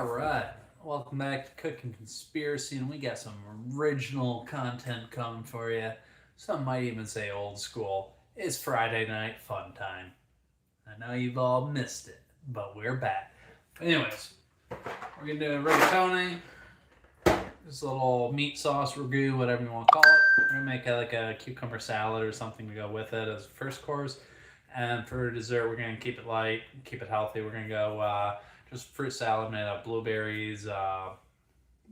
Alright, welcome back to Cooking Conspiracy, and we got some original content coming for you. Some might even say old school. It's Friday night fun time. I know you've all missed it, but we're back. Anyways, we're gonna do a rigatoni, this little meat sauce, ragu, whatever you want to call it. We're gonna make like a cucumber salad or something to go with it as a first course. And for dessert, we're gonna keep it light, keep it healthy. We're gonna go just fruit salad made of blueberries,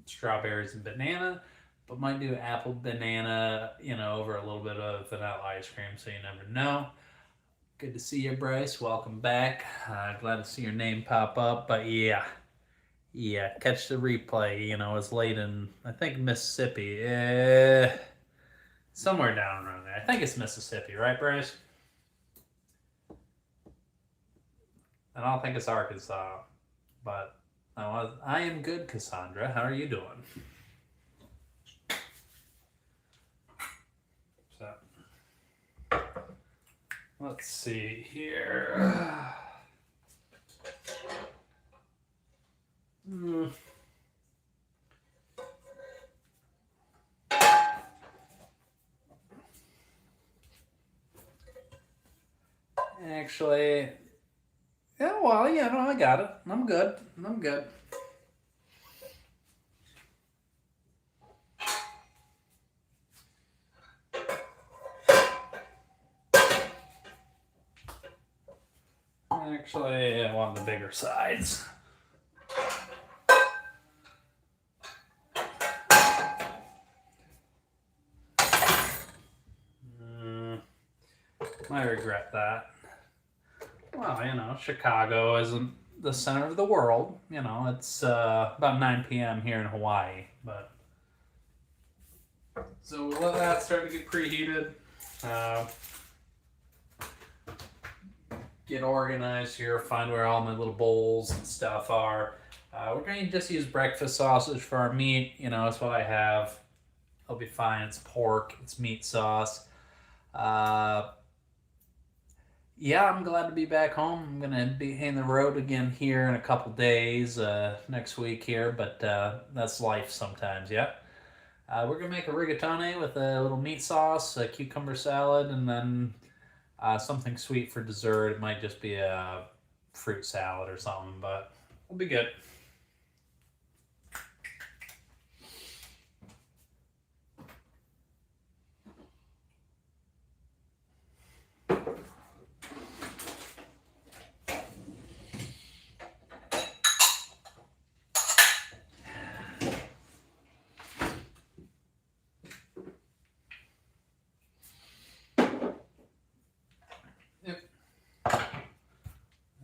strawberries, and banana. But might do apple, banana, over a little bit of vanilla ice cream, so you never know. Good to see you, Bryce. Welcome back. Glad to see your name pop up. But yeah, catch the replay. It's late in, I think, Mississippi. Somewhere down around there. I think it's Mississippi, right, Bryce? I don't think it's Arkansas, but I am good, Cassandra. How are you doing? So, let's see here. Actually, yeah, well, I got it. I'm good. Actually, I want the bigger sides. I regret that. Well, Chicago isn't the center of the world. It's about 9 p.m. here in Hawaii. But so we'll let that start to get preheated. Get organized here, find where all my little bowls and stuff are. We're going to just use breakfast sausage for our meat. That's what I have. It'll be fine. It's pork. It's meat sauce. Yeah, I'm glad to be back home. I'm going to be hitting the road again here in a couple days, next week here, but that's life sometimes, yeah. We're going to make a rigatoni with a little meat sauce, a cucumber salad, and then something sweet for dessert. It might just be a fruit salad or something, but we'll be good.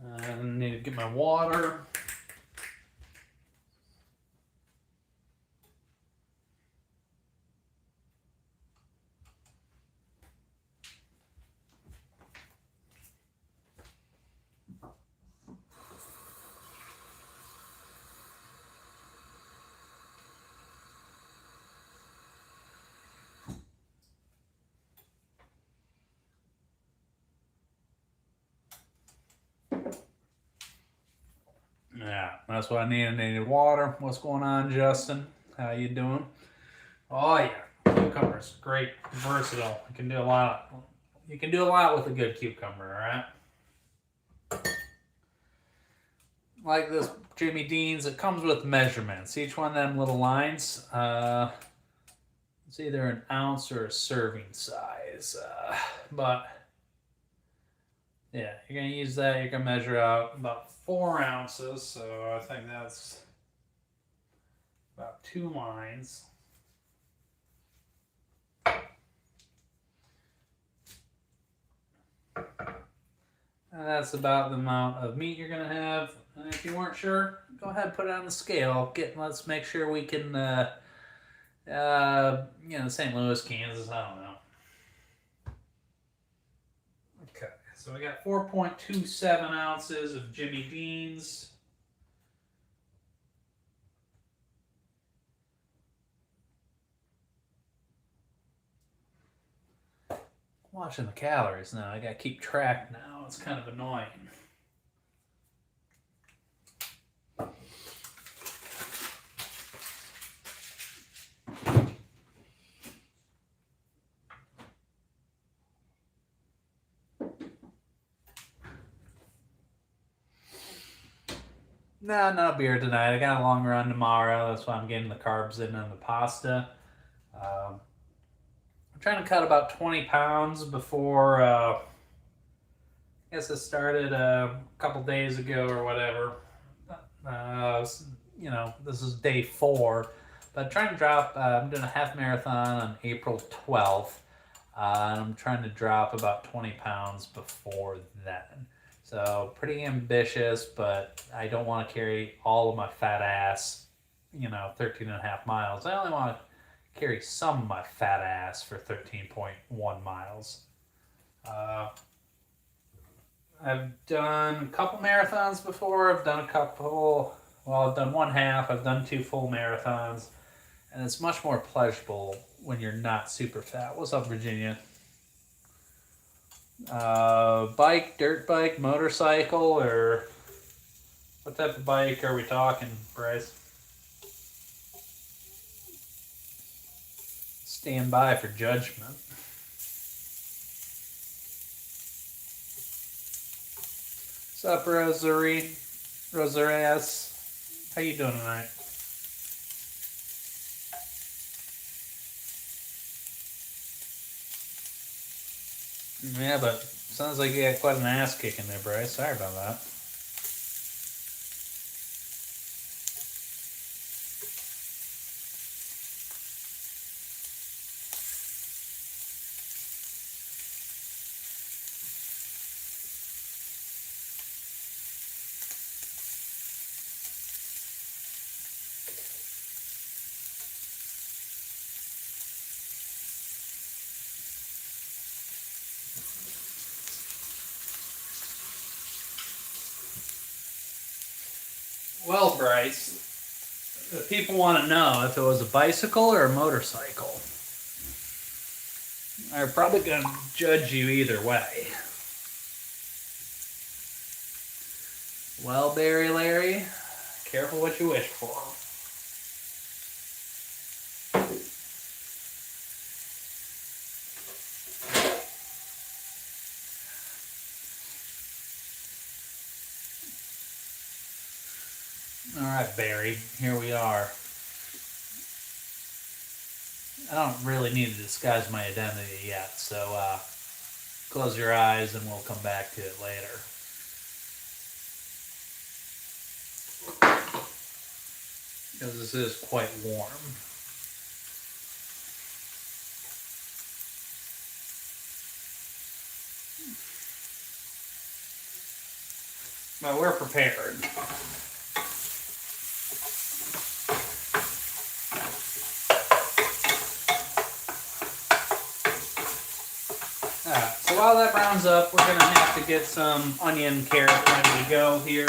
I need to get my water. Yeah, that's what I needed. I needed water. What's going on, Justin? How you doing? Oh yeah, cucumbers, great, versatile. You can do a lot. You can do a lot with a good cucumber. All right. Like this Jimmy Dean's, it comes with measurements. Each one of them little lines, it's either an ounce or a serving size. But yeah, you're gonna use that. You're gonna measure out about 4 ounces. So I think that's about 2 lines. And that's about the amount of meat you're gonna have. And if you weren't sure, go ahead and put it on the scale. Let's make sure we can, St. Louis, Kansas, I don't know. Okay, so we got 4.27 ounces of Jimmy Dean's. Watching the calories now. I gotta keep track now. It's kind of annoying. No, no beer tonight. I got a long run tomorrow. That's why I'm getting the carbs in on the pasta. I'm trying to cut about 20 pounds before, I guess I started a couple days ago or whatever. This is day 4. But I'm trying to drop, I'm doing a half marathon on April 12th. And I'm trying to drop about 20 pounds before then. So pretty ambitious, but I don't want to carry all of my fat ass, 13 and a half miles. I only want to carry some of my fat ass for 13.1 miles. I've done a couple marathons before. I've done one half. I've done 2 full marathons. And it's much more pleasurable when you're not super fat. What's up, Virginia? Bike, dirt bike, motorcycle, or what type of bike are we talking, Bryce? Stand by for judgment. What's up, Rosarias? How you doing tonight? Yeah, but sounds like you got quite an ass kicking there, Bryce. Sorry about that. Well, Bryce, the people want to know if it was a bicycle or a motorcycle. I'm probably going to judge you either way. Well, Barry Larry, careful what you wish for. Alright, Barry, here we are. I don't really need to disguise my identity yet, so close your eyes and we'll come back to it later. Because this is quite warm. But we're prepared. So while that browns up, we're going to have to get some onion carrot ready to go here.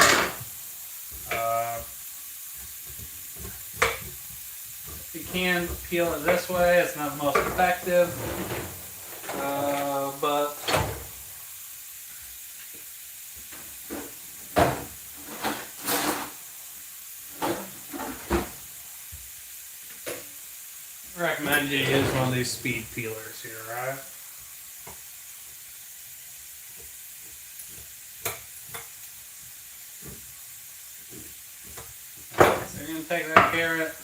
You can peel it this way, it's not the most effective, but I recommend you use one of these speed peelers here, right? So you're going to take that carrot.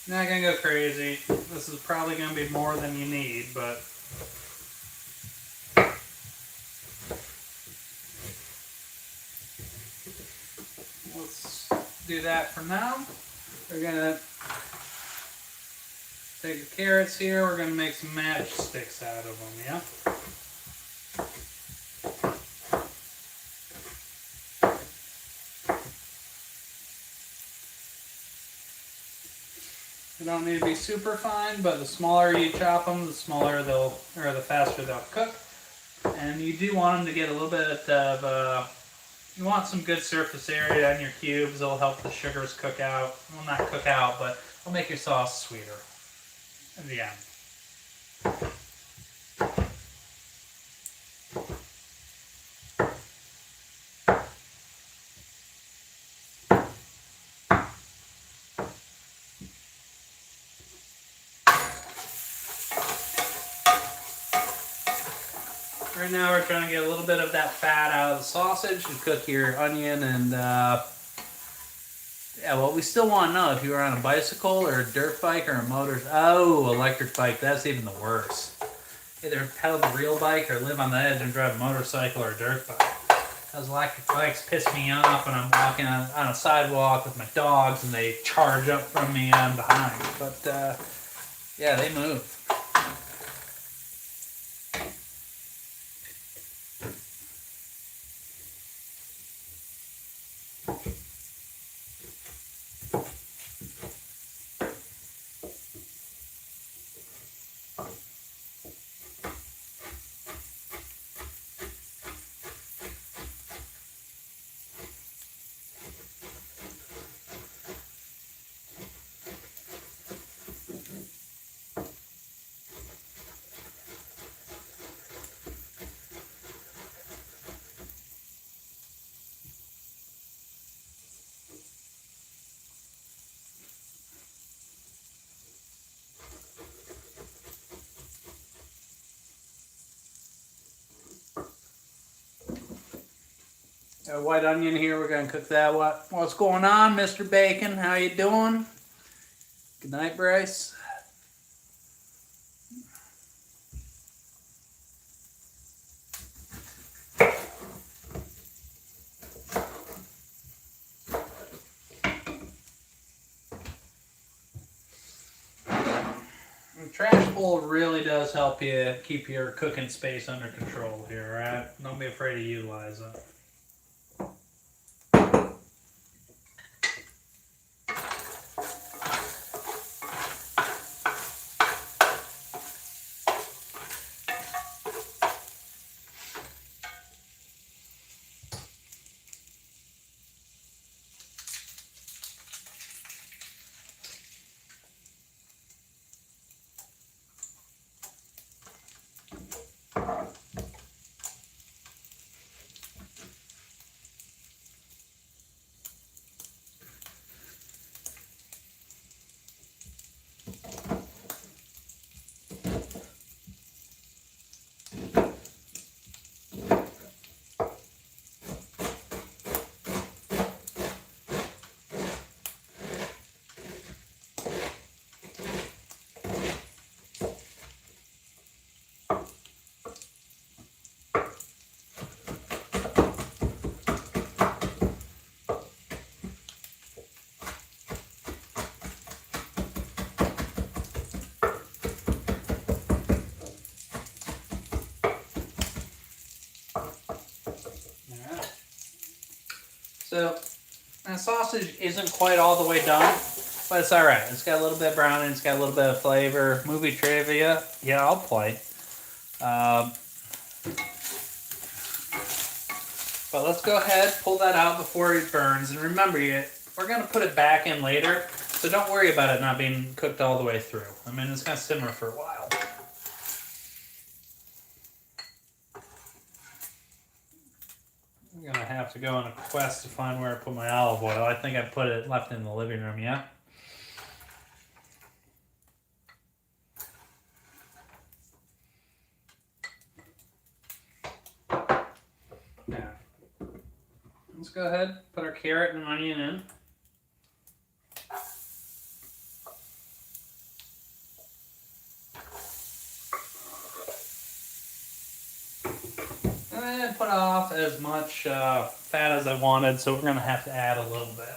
Not going to go crazy. This is probably going to be more than you need, but let's do that for now. We're going to take the carrots here. We're going to make some matchsticks out of them, yeah? They don't need to be super fine, but the smaller you chop them, the faster they'll cook. And you do want them to get a little bit of, you want some good surface area on your cubes. It'll help the sugars cook out. Well, not cook out, but it'll make your sauce sweeter in the end. Right now we're trying to get a little bit of that fat out of the sausage and cook your onion and yeah, well, we still want to know if you were on a bicycle or a dirt bike or a motor. Oh, electric bike, that's even the worst. Either pedal the real bike or live on the edge and drive a motorcycle or a dirt bike. Those electric bikes piss me off when I'm walking on a sidewalk with my dogs and they charge up from me and I'm behind. But yeah, they move. Got a white onion here. We're gonna cook that. What's going on, Mr. Bacon? How you doing? Good night, Bryce. The trash bowl really does help you keep your cooking space under control here, right? Don't be afraid to utilize it. So, the sausage isn't quite all the way done, but it's alright. It's got a little bit of browning, it's got a little bit of flavor. Movie trivia, yeah, I'll play. But let's go ahead, pull that out before it burns. And remember, we're going to put it back in later, so don't worry about it not being cooked all the way through. I mean, it's going to simmer for a while. I'm going to have to go on a quest to find where I put my olive oil. I think I left it in the living room, yeah? Now, let's go ahead, put our carrot and onion in. And I didn't put off as much fat as I wanted, so we're going to have to add a little bit.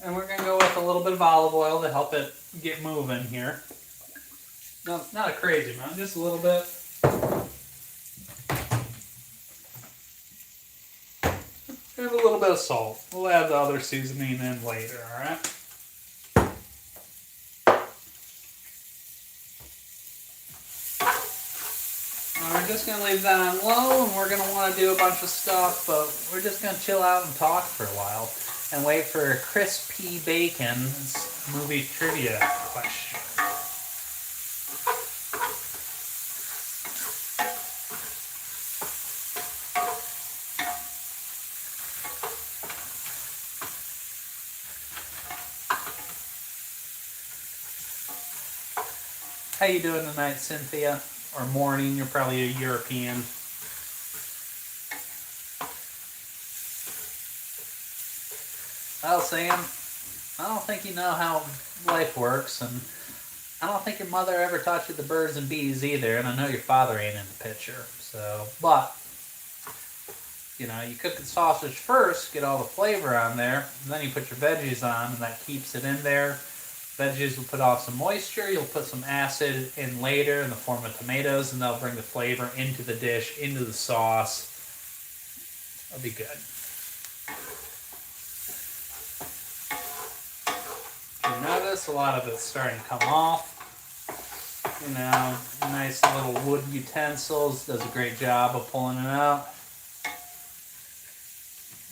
And we're going to go with a little bit of olive oil to help it get moving here. No, not a crazy amount, just a little bit. And a little bit of salt. We'll add the other seasoning in later, alright? We're just going to leave that on low, and we're going to want to do a bunch of stuff, but we're just going to chill out and talk for a while and wait for crispy bacon's movie trivia question. How you doing tonight, Cynthia? Or morning? You're probably a European. Well, Sam, I don't think you know how life works, and I don't think your mother ever taught you the birds and bees either, and I know your father ain't in the picture. So, but you know, you cook the sausage first, get all the flavor on there, and then you put your veggies on, and that keeps it in there. Veggies will put off some moisture. You'll put some acid in later in the form of tomatoes, and they'll bring the flavor into the dish, into the sauce. That'll be good. You notice a lot of it's starting to come off. You know, nice little wood utensils. Does a great job of pulling it out.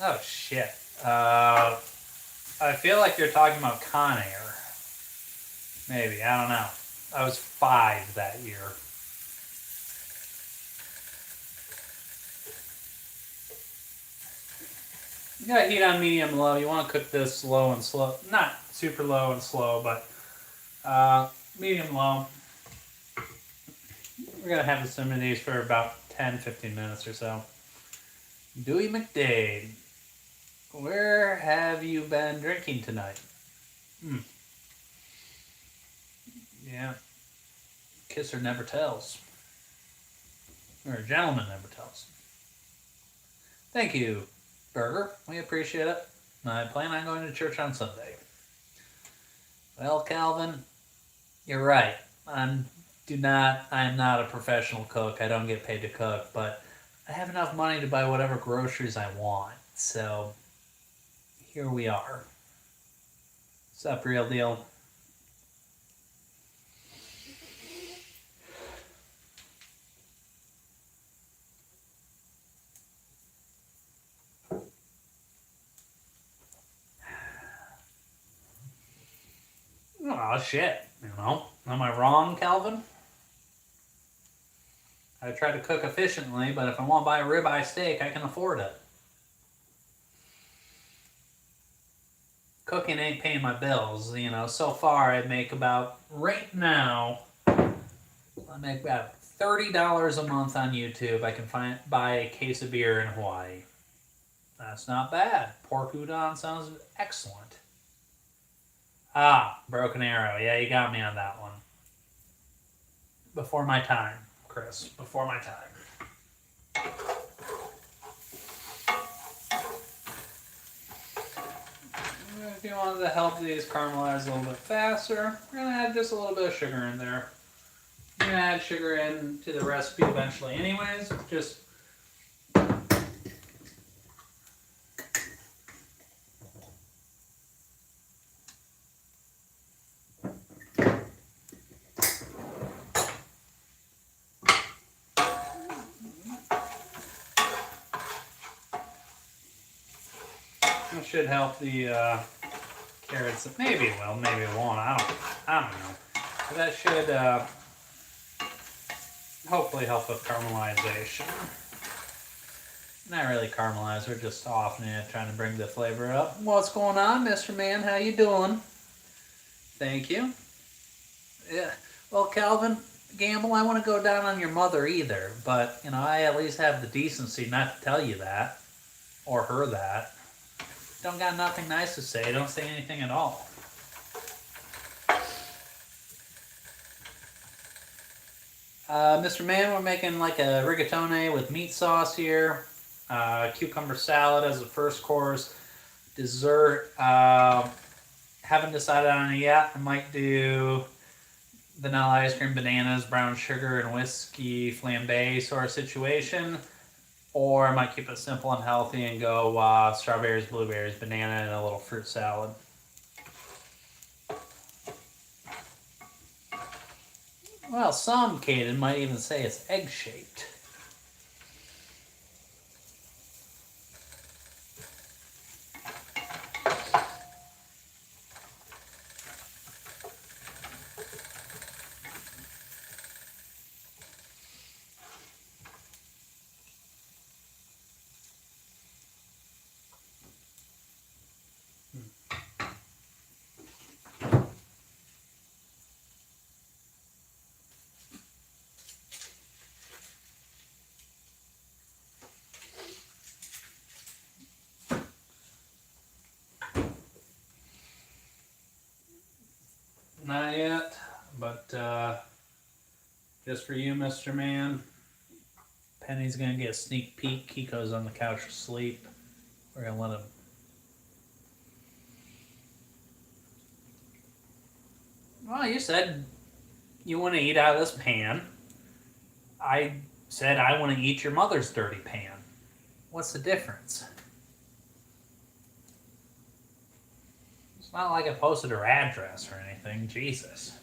Oh, shit. I feel like you're talking about Con Air. Maybe, I don't know. I was 5 that year. You gotta heat on medium low. You want to cook this slow and slow. Not super low and slow, but medium low. We're gonna have the sim of these for about 10-15 minutes or so. Dewey McDade, where have you been drinking tonight? Yeah. Kisser never tells. Or a gentleman never tells. Thank you, Burger. We appreciate it. I plan on going to church on Sunday. Well, Calvin, you're right. I am not a professional cook. I don't get paid to cook, but I have enough money to buy whatever groceries I want. So here we are. What's up, real deal? Oh, shit. You know, am I wrong, Calvin? I try to cook efficiently, but if I want to buy a ribeye steak, I can afford it. Cooking ain't paying my bills. You know, so far I make about, right now, I make about $30 a month on YouTube. I can buy a case of beer in Hawaii. That's not bad. Pork udon sounds excellent. Ah, Broken Arrow. Yeah, you got me on that one. Before my time, Chris. Before my time. If you wanted to help these caramelize a little bit faster, we're going to add just a little bit of sugar in there. You're going to add sugar into the recipe eventually anyways. Just it should help the carrots. Maybe it will, maybe it won't. I don't know. But that should hopefully help with caramelization. Not really caramelize, we're just softening it, trying to bring the flavor up. What's going on, Mr. Man? How you doing? Thank you. Yeah. Well, Calvin, Gamble, I want to go down on your mother either, but, you know, I at least have the decency not to tell you that. Or her that. Don't got nothing nice to say, don't say anything at all. Mr. Man, we're making like a rigatoni with meat sauce here. Cucumber salad as a first course. Dessert, haven't decided on it yet. I might do vanilla ice cream, bananas, brown sugar, and whiskey flambe sort of situation. Or I might keep it simple and healthy and go strawberries, blueberries, banana, and a little fruit salad. Well, some Caden might even say it's egg-shaped. Not yet, but just for you, Mr. Man. Penny's gonna get a sneak peek. Kiko's on the couch asleep. We're gonna let him. Well, you said you want to eat out of this pan. I said I want to eat your mother's dirty pan. What's the difference? It's not like I posted her address or anything. Jesus.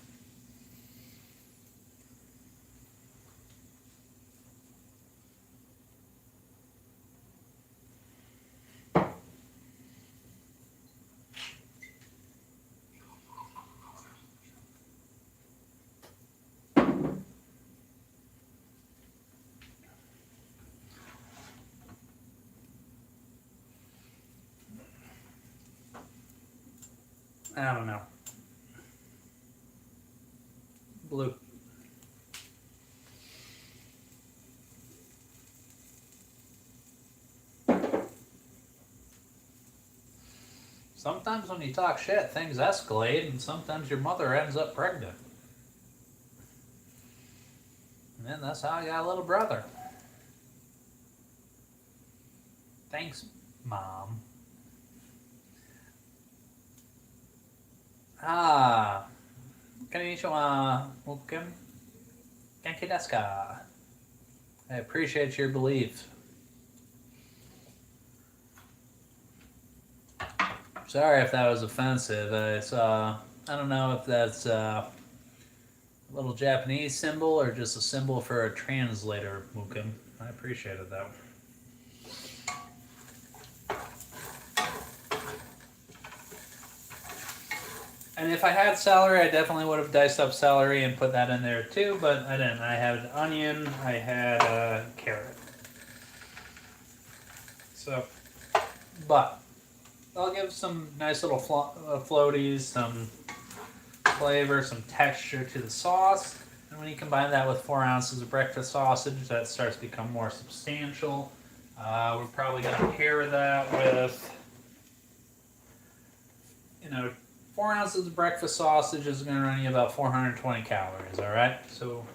I don't know. Blue. Sometimes when you talk shit, things escalate, and sometimes your mother ends up pregnant. And then that's how I got a little brother. Thanks, Mom. Ah, konnichiwa, welcome. Genki desu ka? I appreciate your belief. Sorry if that was offensive. I don't know if that's a little Japanese symbol or just a symbol for a translator, Mukim. I appreciated that. And if I had celery, I definitely would have diced up celery and put that in there too, but I didn't. I had onion, I had carrot. So, but I'll give some nice little floaties, some flavor, some texture to the sauce. And when you combine that with 4 ounces of breakfast sausage, that starts to become more substantial. We're probably going to pair that with, 4 ounces of breakfast sausage is going to run you about 420 calories, all right? So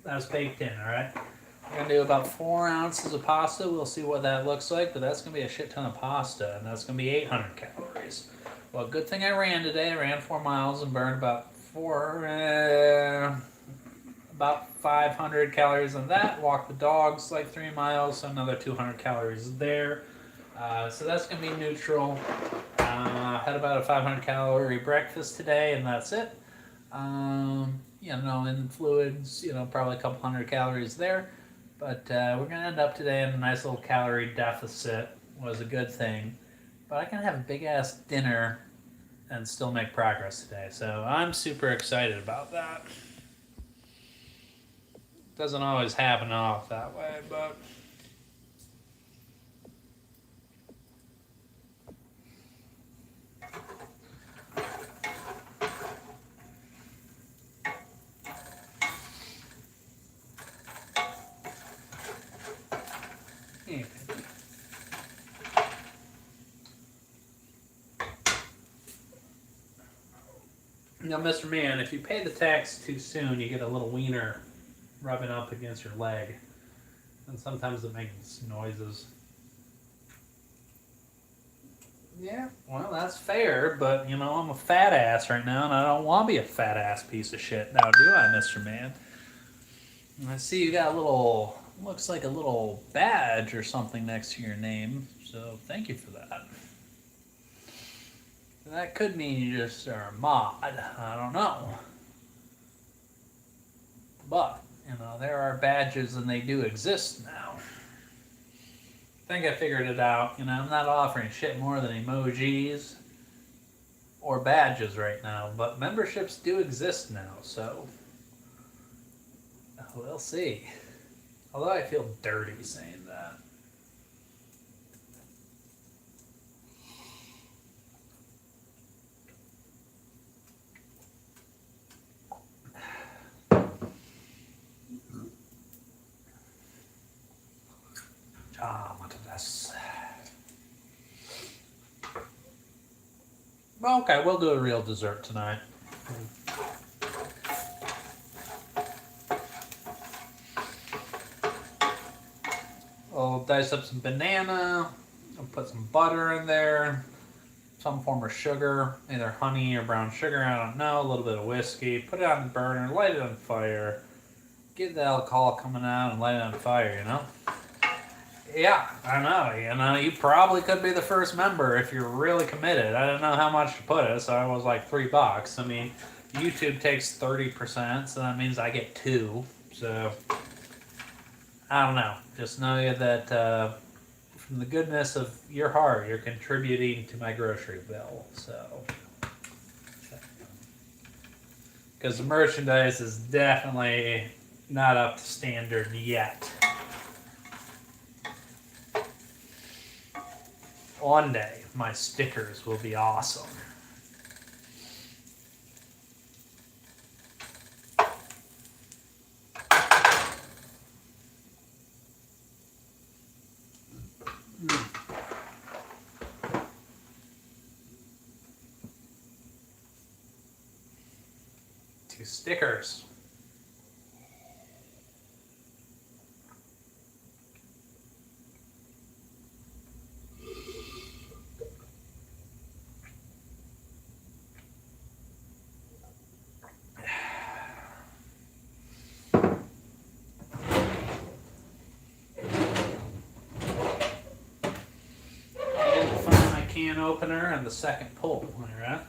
that's baked in, all right? We're going to do about 4 ounces of pasta. We'll see what that looks like, but that's going to be a shit ton of pasta, and that's going to be 800 calories. Well, good thing I ran today. I ran 4 miles and burned about 500 calories on that. Walked the dogs like 3 miles, so another 200 calories there. So that's going to be neutral. Had about a 500 calorie breakfast today, and that's it. In fluids, probably a couple hundred calories there. But we're going to end up today in a nice little calorie deficit. Was a good thing. But I can have a big ass dinner and still make progress today. So I'm super excited about that. Doesn't always happen off that way, but now, Mr. Man, if you pay the tax too soon, you get a little wiener rubbing up against your leg. And sometimes it makes noises. Yeah, well, that's fair, but, I'm a fat ass right now, and I don't want to be a fat ass piece of shit now, do I, Mr. Man? And I see you got a little, looks like a little badge or something next to your name, so thank you for that. That could mean you just are a mod. I don't know. But, there are badges and they do exist now. I think I figured it out. I'm not offering shit more than emojis or badges right now. But memberships do exist now, so we'll see. Although I feel dirty saying that. Okay, we'll do a real dessert tonight. I'll dice up some banana, I'll put some butter in there, some form of sugar, either honey or brown sugar, I don't know, a little bit of whiskey, put it on the burner, light it on fire, get the alcohol coming out and light it on fire, you know? Yeah, I know, you probably could be the first member if you're really committed. I don't know how much to put it, so I was like $3. I mean, YouTube takes 30%, so that means I get 2, so I don't know. Just know that from the goodness of your heart, you're contributing to my grocery bill. So, because the merchandise is definitely not up to standard yet. One day, my stickers will be awesome. Two stickers. Can opener and the second pull. All right.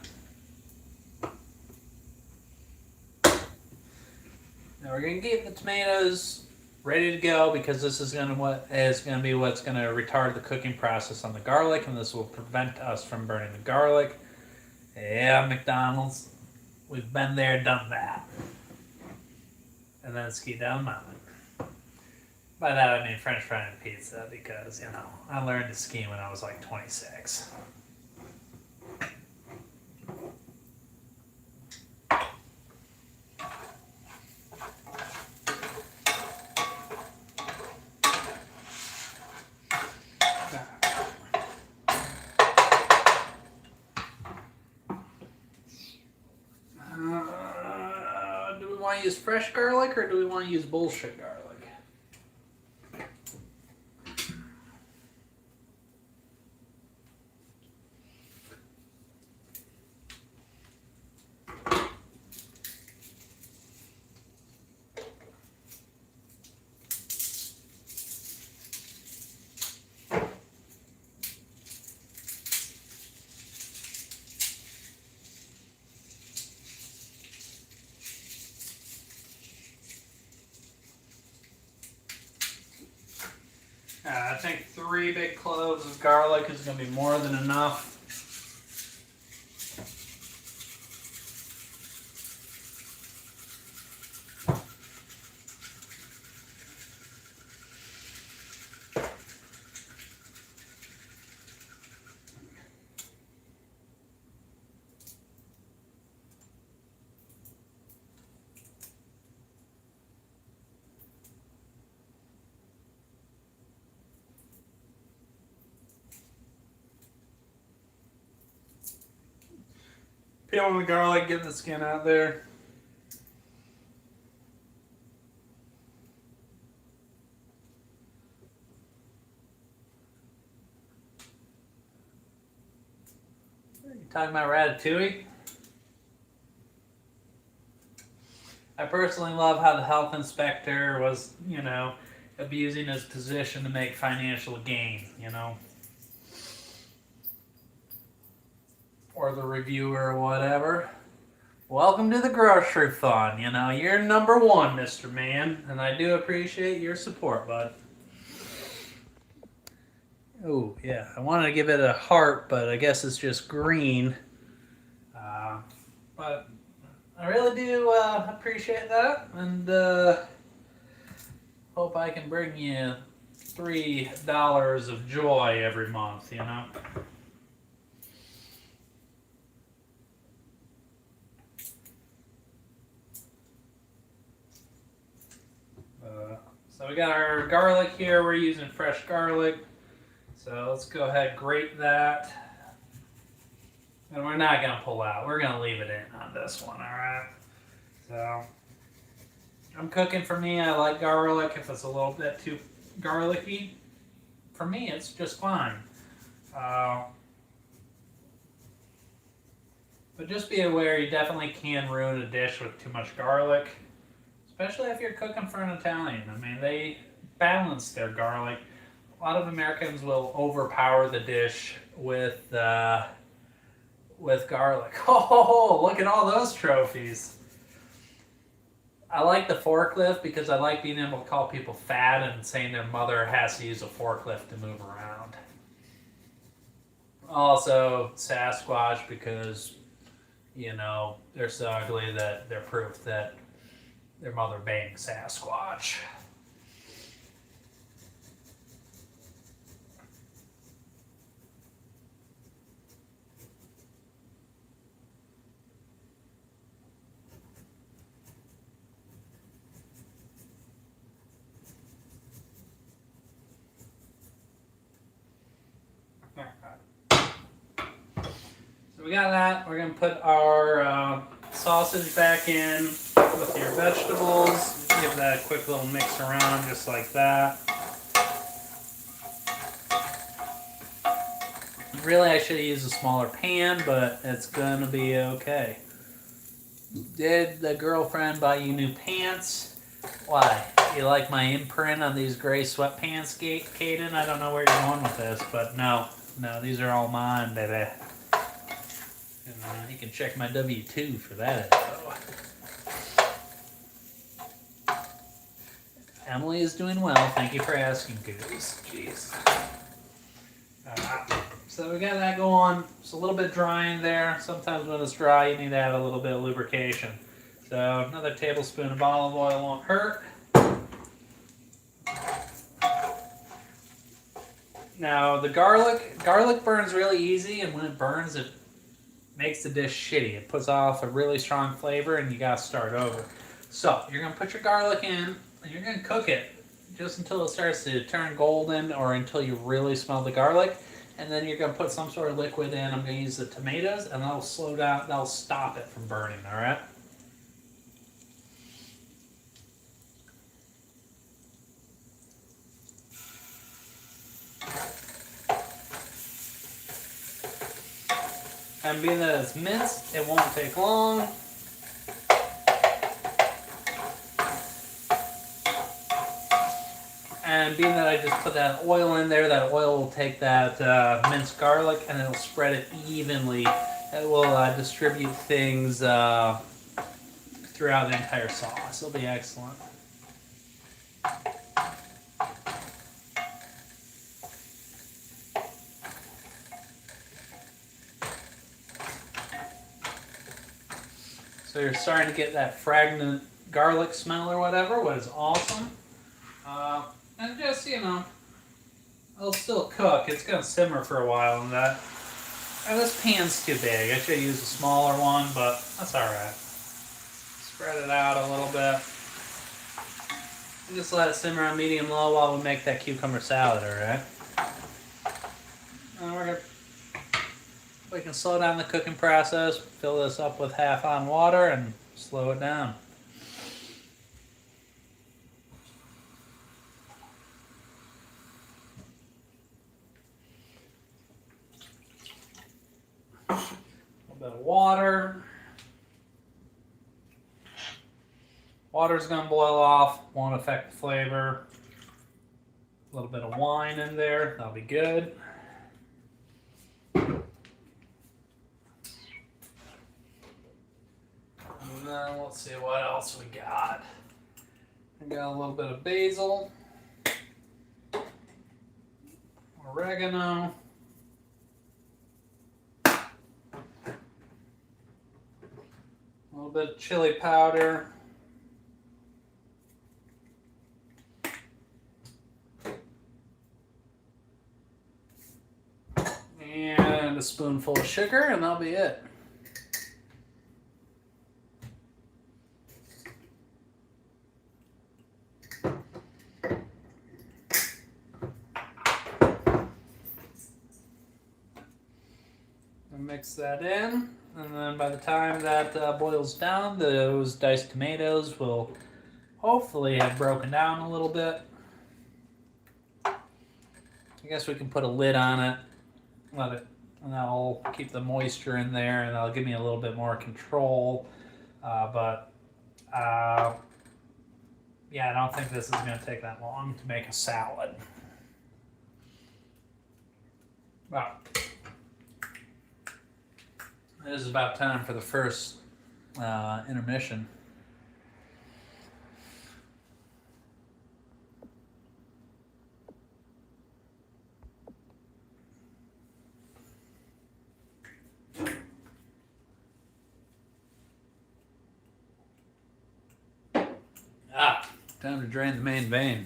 Now we're gonna get the tomatoes ready to go because this is gonna be what's gonna retard the cooking process on the garlic, and this will prevent us from burning the garlic. Yeah, McDonald's, we've been there, done that. And then ski down the mountain. By that I mean French fry and pizza because, you know, I learned to ski when I was like 26. Do we want to use fresh garlic or do we want to use bullshit garlic? I think 3 big cloves of garlic is going to be more than enough. Peeling the garlic, get the skin out there. You talking about ratatouille? I personally love how the health inspector was, you know, abusing his position to make financial gain, you know. Or the reviewer or whatever. Welcome to the grocery fund. You know, you're number 1, Mr. Man, and I do appreciate your support, bud. Oh, yeah, I wanted to give it a heart, but I guess it's just green. But I really do appreciate that, and hope I can bring you $3 of joy every month, you know? So we got our garlic here. We're using fresh garlic. So let's go ahead and grate that. And we're not going to pull out. We're going to leave it in on this one, all right? So I'm cooking for me. I like garlic if it's a little bit too garlicky. for me, it's just fine. But just be aware, you definitely can ruin a dish with too much garlic, especially if you're cooking for an Italian. I mean, they balance their garlic. A lot of Americans will overpower the dish with garlic. Oh, look at all those trophies. I like the forklift because I like being able to call people fat and saying their mother has to use a forklift to move around. Also, Sasquatch because, you know, they're so ugly that they're proof that their mother banged Sasquatch. So we got that. We're going to put our sausage back in with your vegetables. Give that a quick little mix around just like that. Really, I should have used a smaller pan, but it's going to be okay. Did the girlfriend buy you new pants? Why? You like my imprint on these gray sweatpants, Caden? I don't know where you're going with this, but no, these are all mine, baby. And you can check my W-2 for that info. Emily is doing well. Thank you for asking, Goose. Jeez. So we got that going. It's a little bit dry in there. Sometimes when it's dry, you need to add a little bit of lubrication. So another tablespoon of olive oil won't hurt. Now the garlic burns really easy, and when it burns, it makes the dish shitty. It puts off a really strong flavor, and you gotta start over. So you're gonna put your garlic in, and you're gonna cook it just until it starts to turn golden, or until you really smell the garlic. And then you're gonna put some sort of liquid in. I'm gonna use the tomatoes, and that'll slow down. That'll stop it from burning. All right. And being that it's minced, it won't take long. And being that I just put that oil in there, that oil will take that minced garlic and it'll spread it evenly. It will distribute things throughout the entire sauce. It'll be excellent. So you're starting to get that fragrant garlic smell or whatever, which is awesome. And just, you know, it'll still cook. It's going to simmer for a while in that. And this pan's too big. I should use a smaller one, but that's alright. Spread it out a little bit. And just let it simmer on medium-low while we make that cucumber salad, alright? We can slow down the cooking process, fill this up with half-on water, and slow it down. A little bit of water. Water's going to boil off, won't affect the flavor. A little bit of wine in there, that'll be good. And then let's see what else we got. We got a little bit of basil, oregano, a little bit of chili powder, and a spoonful of sugar, and that'll be it. Mix that in, and then by the time that boils down, those diced tomatoes will hopefully have broken down a little bit. I guess we can put a lid on it, let it, and that'll keep the moisture in there, and that'll give me a little bit more control. Yeah, I don't think this is going to take that long to make a salad. Well, it is about time for the first intermission. Time to drain the main vein.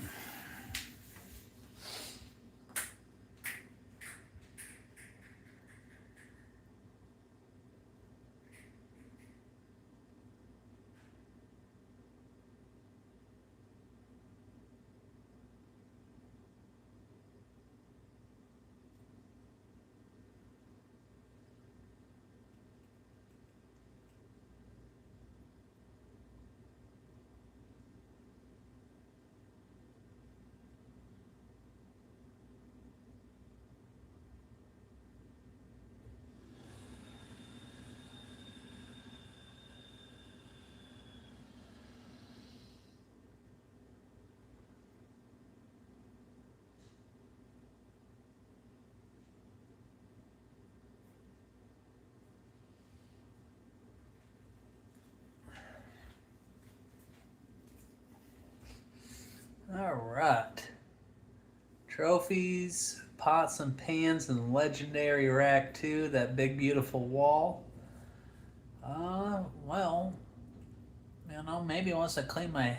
All right. Trophies, pots and pans, and legendary rack 2, that big beautiful wall. Well, maybe once I clean my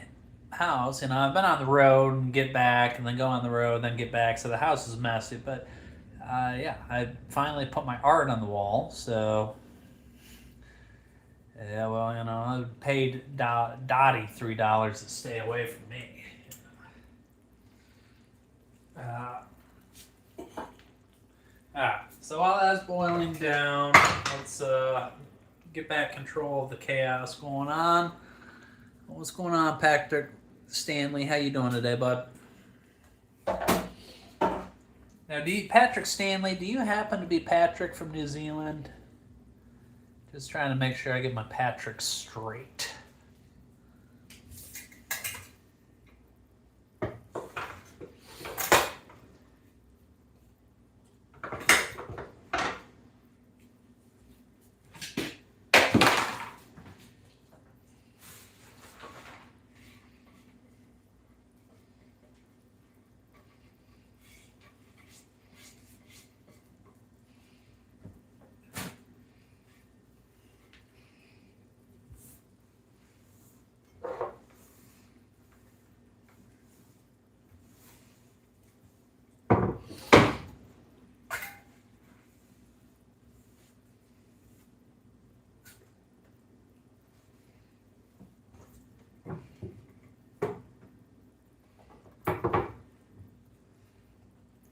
house, I've been on the road and get back, and then go on the road, then get back, so the house is messy. But yeah, I finally put my art on the wall, so yeah, well, I paid Dottie $3 to stay away from me. So while that's boiling down, let's get back control of the chaos going on. What's going on, Patrick Stanley? How you doing today, bud? Now, Patrick Stanley, do you happen to be Patrick from New Zealand? Just trying to make sure I get my Patrick straight.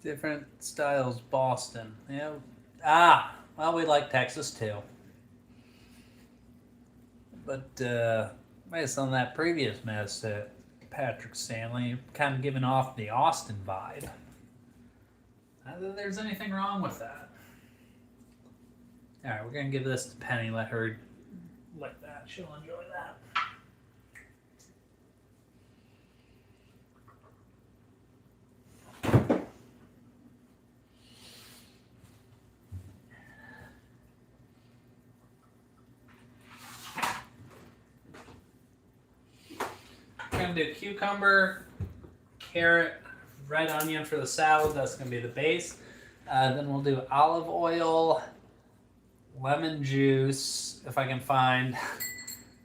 Different styles, Boston. Yeah. Well, we like Texas too. But based on that previous mess, Patrick Stanley, kind of giving off the Austin vibe. Not that there's anything wrong with that. All right, we're gonna give this to Penny. Let her like that. She'll enjoy that. We're gonna do cucumber, carrot, red onion for the salad. That's gonna be the base. Then we'll do olive oil, lemon juice, if I can find.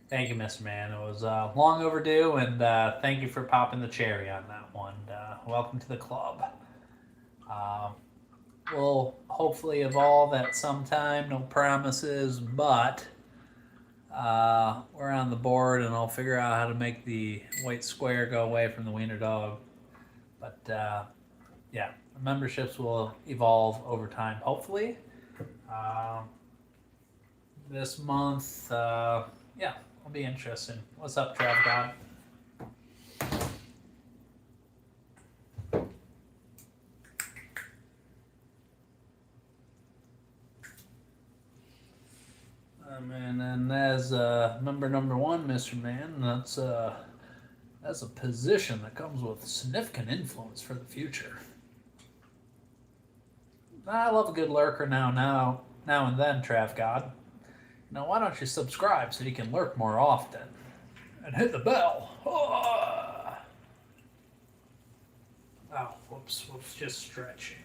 Thank you, Mr. Man. It was long overdue, and thank you for popping the cherry on that one. Welcome to the club. We'll hopefully evolve at some time. No promises, but we're on the board, and I'll figure out how to make the white square go away from the wiener dog. But yeah, memberships will evolve over time, hopefully. This month, yeah, it'll be interesting. What's up, Trav God? And as member number one, Mr. Man, that's a position that comes with significant influence for the future. I love a good lurker now and then, Trav God. Now, why don't you subscribe so you can lurk more often? And hit the bell. Oh, whoops, just stretching.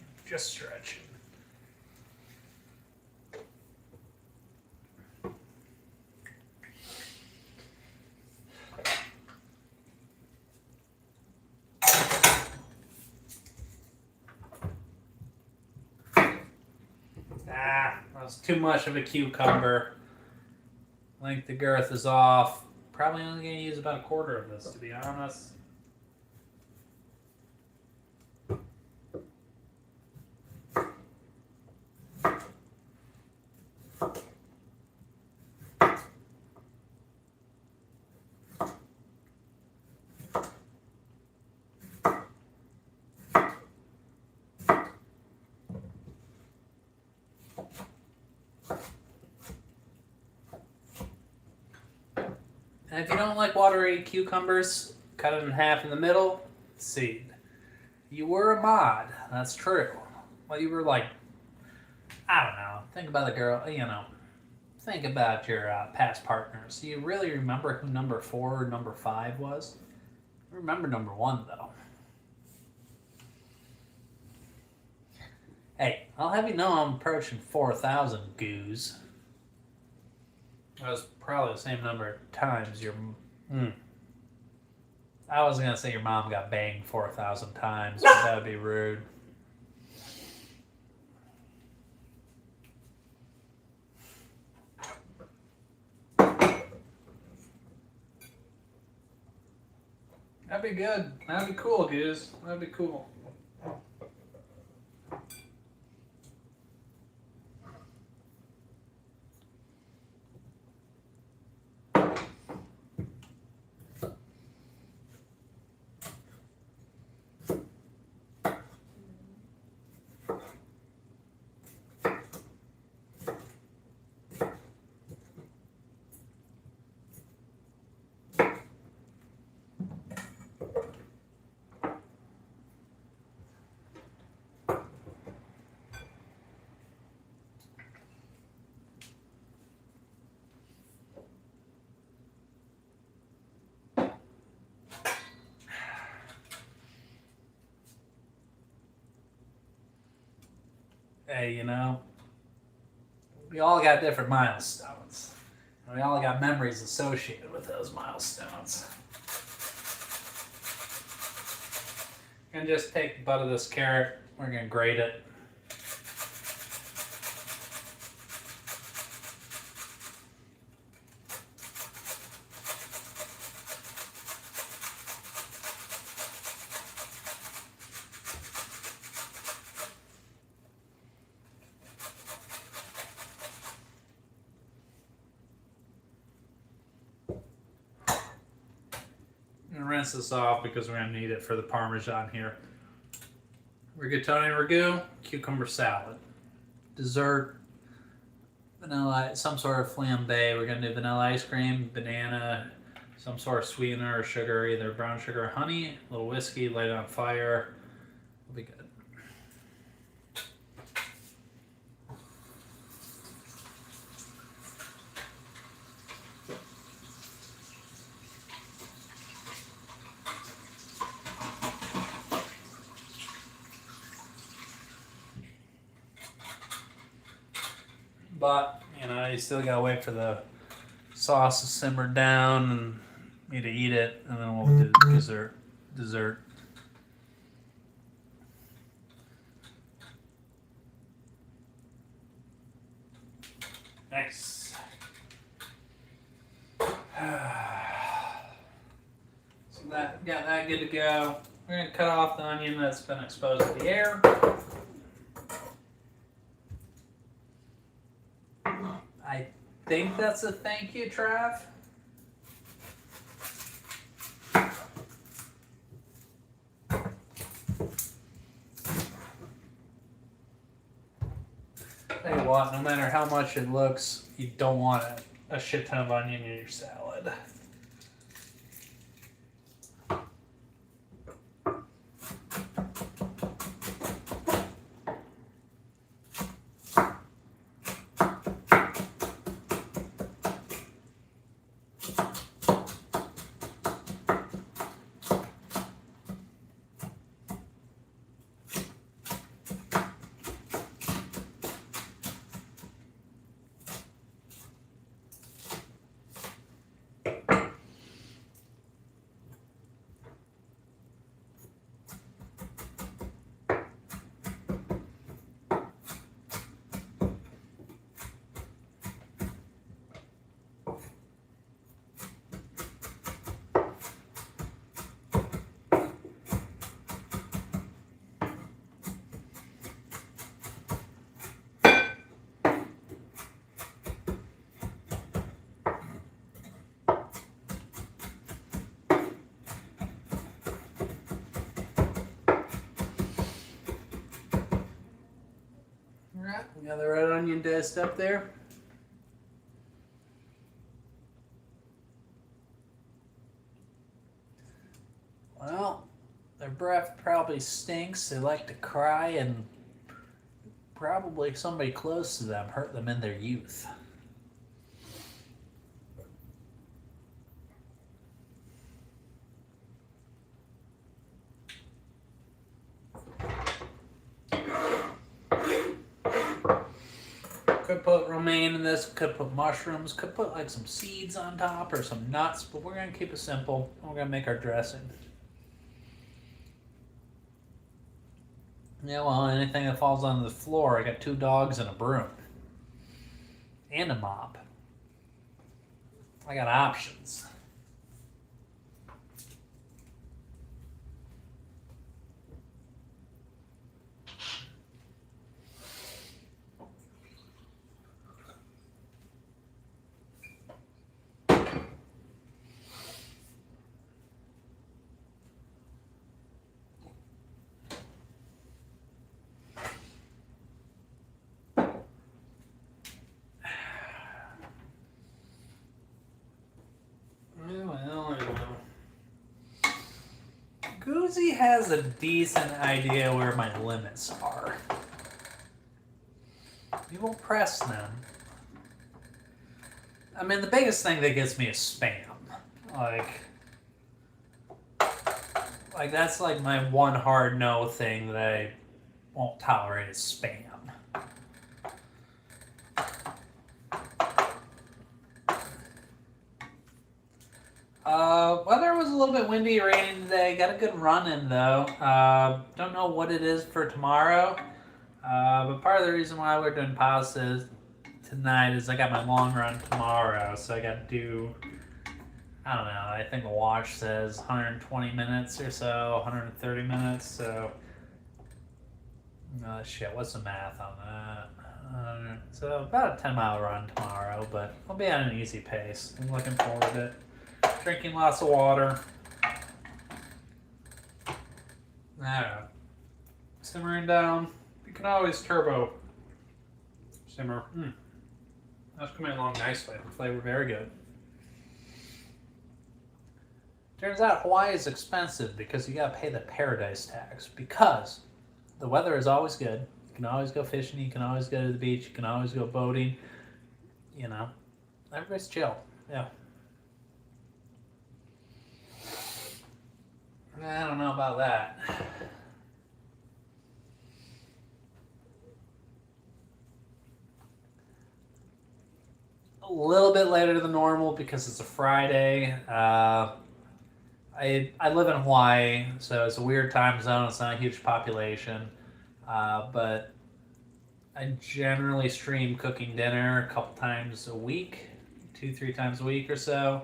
That was too much of a cucumber. Length of girth is off. Probably only going to use about a quarter of this, to be honest. And if you don't like watery cucumbers, cut it in half in the middle, seed. You were a mod, that's true. Well, you were like, I don't know, think about the girl, think about your past partners. Do you really remember who number 4 or number 5 was? I remember number 1, though. Hey, I'll have you know I'm approaching 4,000 goos. That was probably the same number of times your... I was going to say your mom got banged 4,000 times, but that would be rude. That'd be good. That'd be cool, Goose. That'd be cool. Hey, we all got different milestones. And we all got memories associated with those milestones. We're going to just take the butt of this carrot. We're going to grate it. Rinse this off because we're going to need it for the Parmesan here. Rigatoni ragu, cucumber salad. Dessert, vanilla, some sort of flambe. We're going to do vanilla ice cream, banana, some sort of sweetener or sugar, either brown sugar or honey, a little whiskey, light it on fire. It'll be good. But, you still gotta wait for the sauce to simmer down and me to eat it, and then we'll do dessert. Nice. So got that good to go. We're gonna cut off the onion that's been exposed to the air. I think that's a thank you, Trav. Tell you what, no matter how much it looks, you don't want a shit ton of onion in your salad. Alright, we got the red onion diced up there. Well, their breath probably stinks. They like to cry, and probably somebody close to them hurt them in their youth. Could put romaine in this, could put mushrooms, could put like some seeds on top or some nuts, but we're going to keep it simple. We're going to make our dressing. Yeah, well, anything that falls on the floor, I got 2 dogs and a broom. And a mop. I got options. Goozy has a decent idea where my limits are. We won't press them. I mean, the biggest thing that gets me is spam. Like that's like my one hard no thing that I won't tolerate is spam. Weather was a little bit windy, raining today. Got a good run in though. Don't know what it is for tomorrow. But part of the reason why we're doing pasta tonight is I got my long run tomorrow, so I got to do, I don't know, I think the watch says 120 minutes or so, 130 minutes, so, shit, what's the math on that? So about a 10-mile run tomorrow, but I'll be on an easy pace. I'm looking forward to it. Drinking lots of water. Simmering down. You can always turbo simmer. That's coming along nicely. The flavor very good. Turns out Hawaii is expensive because you gotta pay the paradise tax. Because the weather is always good. You can always go fishing. You can always go to the beach. You can always go boating. You know, everybody's chill. Yeah. I don't know about that. A little bit later than normal because it's a Friday. I live in Hawaii, so it's a weird time zone. It's not a huge population, but I generally stream cooking dinner a couple times a week, 2-3 times a week or so.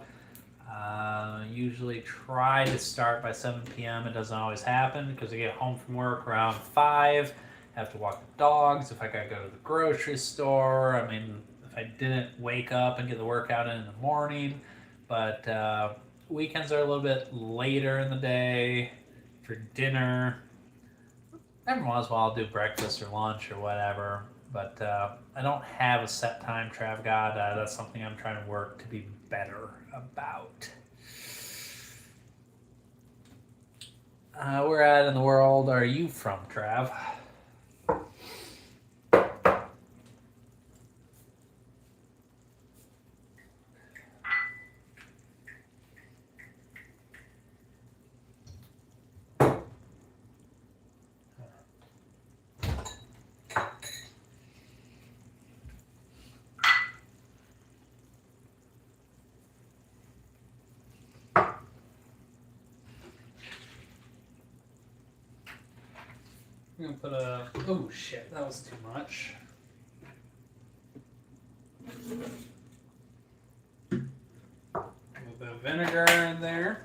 Usually try to start by 7 p.m. It doesn't always happen because I get home from work around 5. I have to walk the dogs. If I gotta go to the grocery store, I mean, if I didn't wake up and get the workout in the morning, but weekends are a little bit later in the day for dinner. Every once in a while I'll do breakfast or lunch or whatever, But I don't have a set time, Trav God. That's something I'm trying to work to be better about. Where at in the world are you from, Trav? I'm gonna put a. Oh shit, that was too much. A little bit of vinegar in there.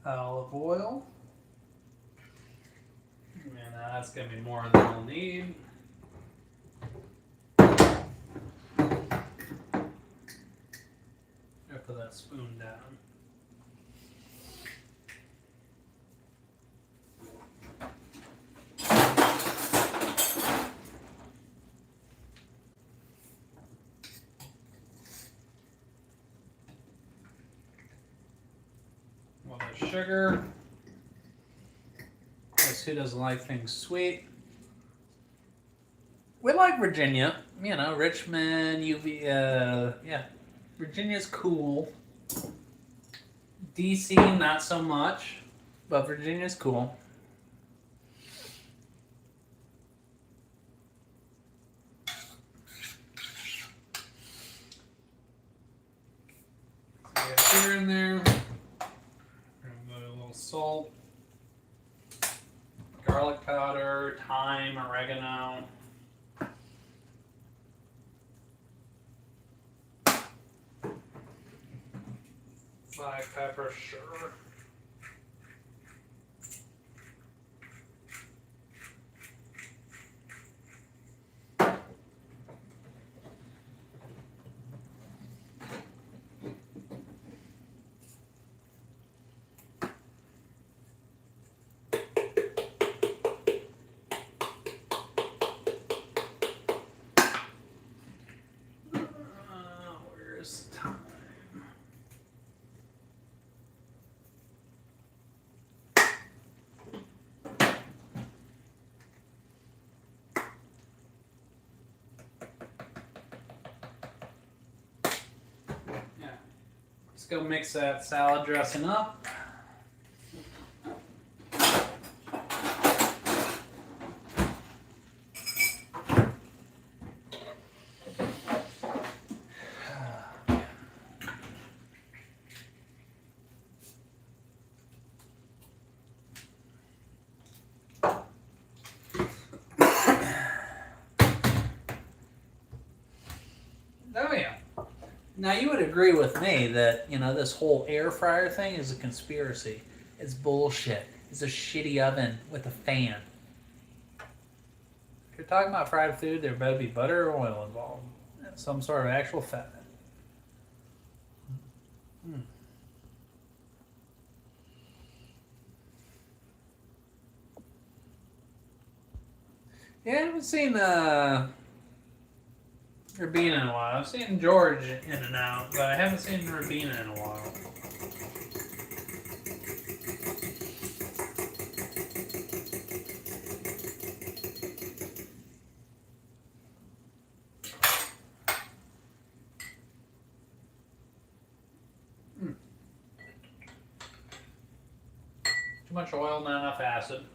Olive oil. And that's gonna be more than we'll need. Put that spoon down. A little bit of sugar. Guess who doesn't like things sweet? We like Virginia. You know, Richmond, yeah. Virginia's cool. DC, not so much, but Virginia's cool. So we got sugar in there. We're gonna put a little salt, garlic powder, thyme, oregano. Black pepper, sure. Where's thyme? Let's go mix that salad dressing up. Oh yeah. Now you would agree with me that, you know, this whole air fryer thing is a conspiracy. It's bullshit. It's a shitty oven with a fan. If you're talking about fried food, there better be butter or oil involved. Some sort of actual fat. Yeah, I haven't seen Rabina in a while. I've seen George in and out, but I haven't seen Rabina in a while. Too much oil, not enough acid.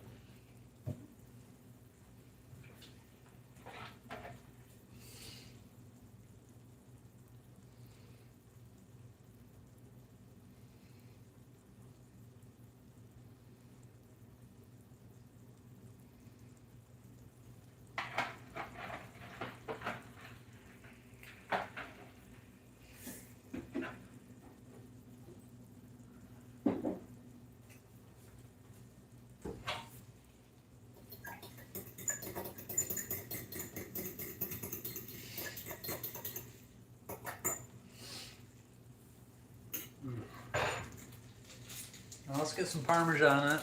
let's get some Parmesan in it.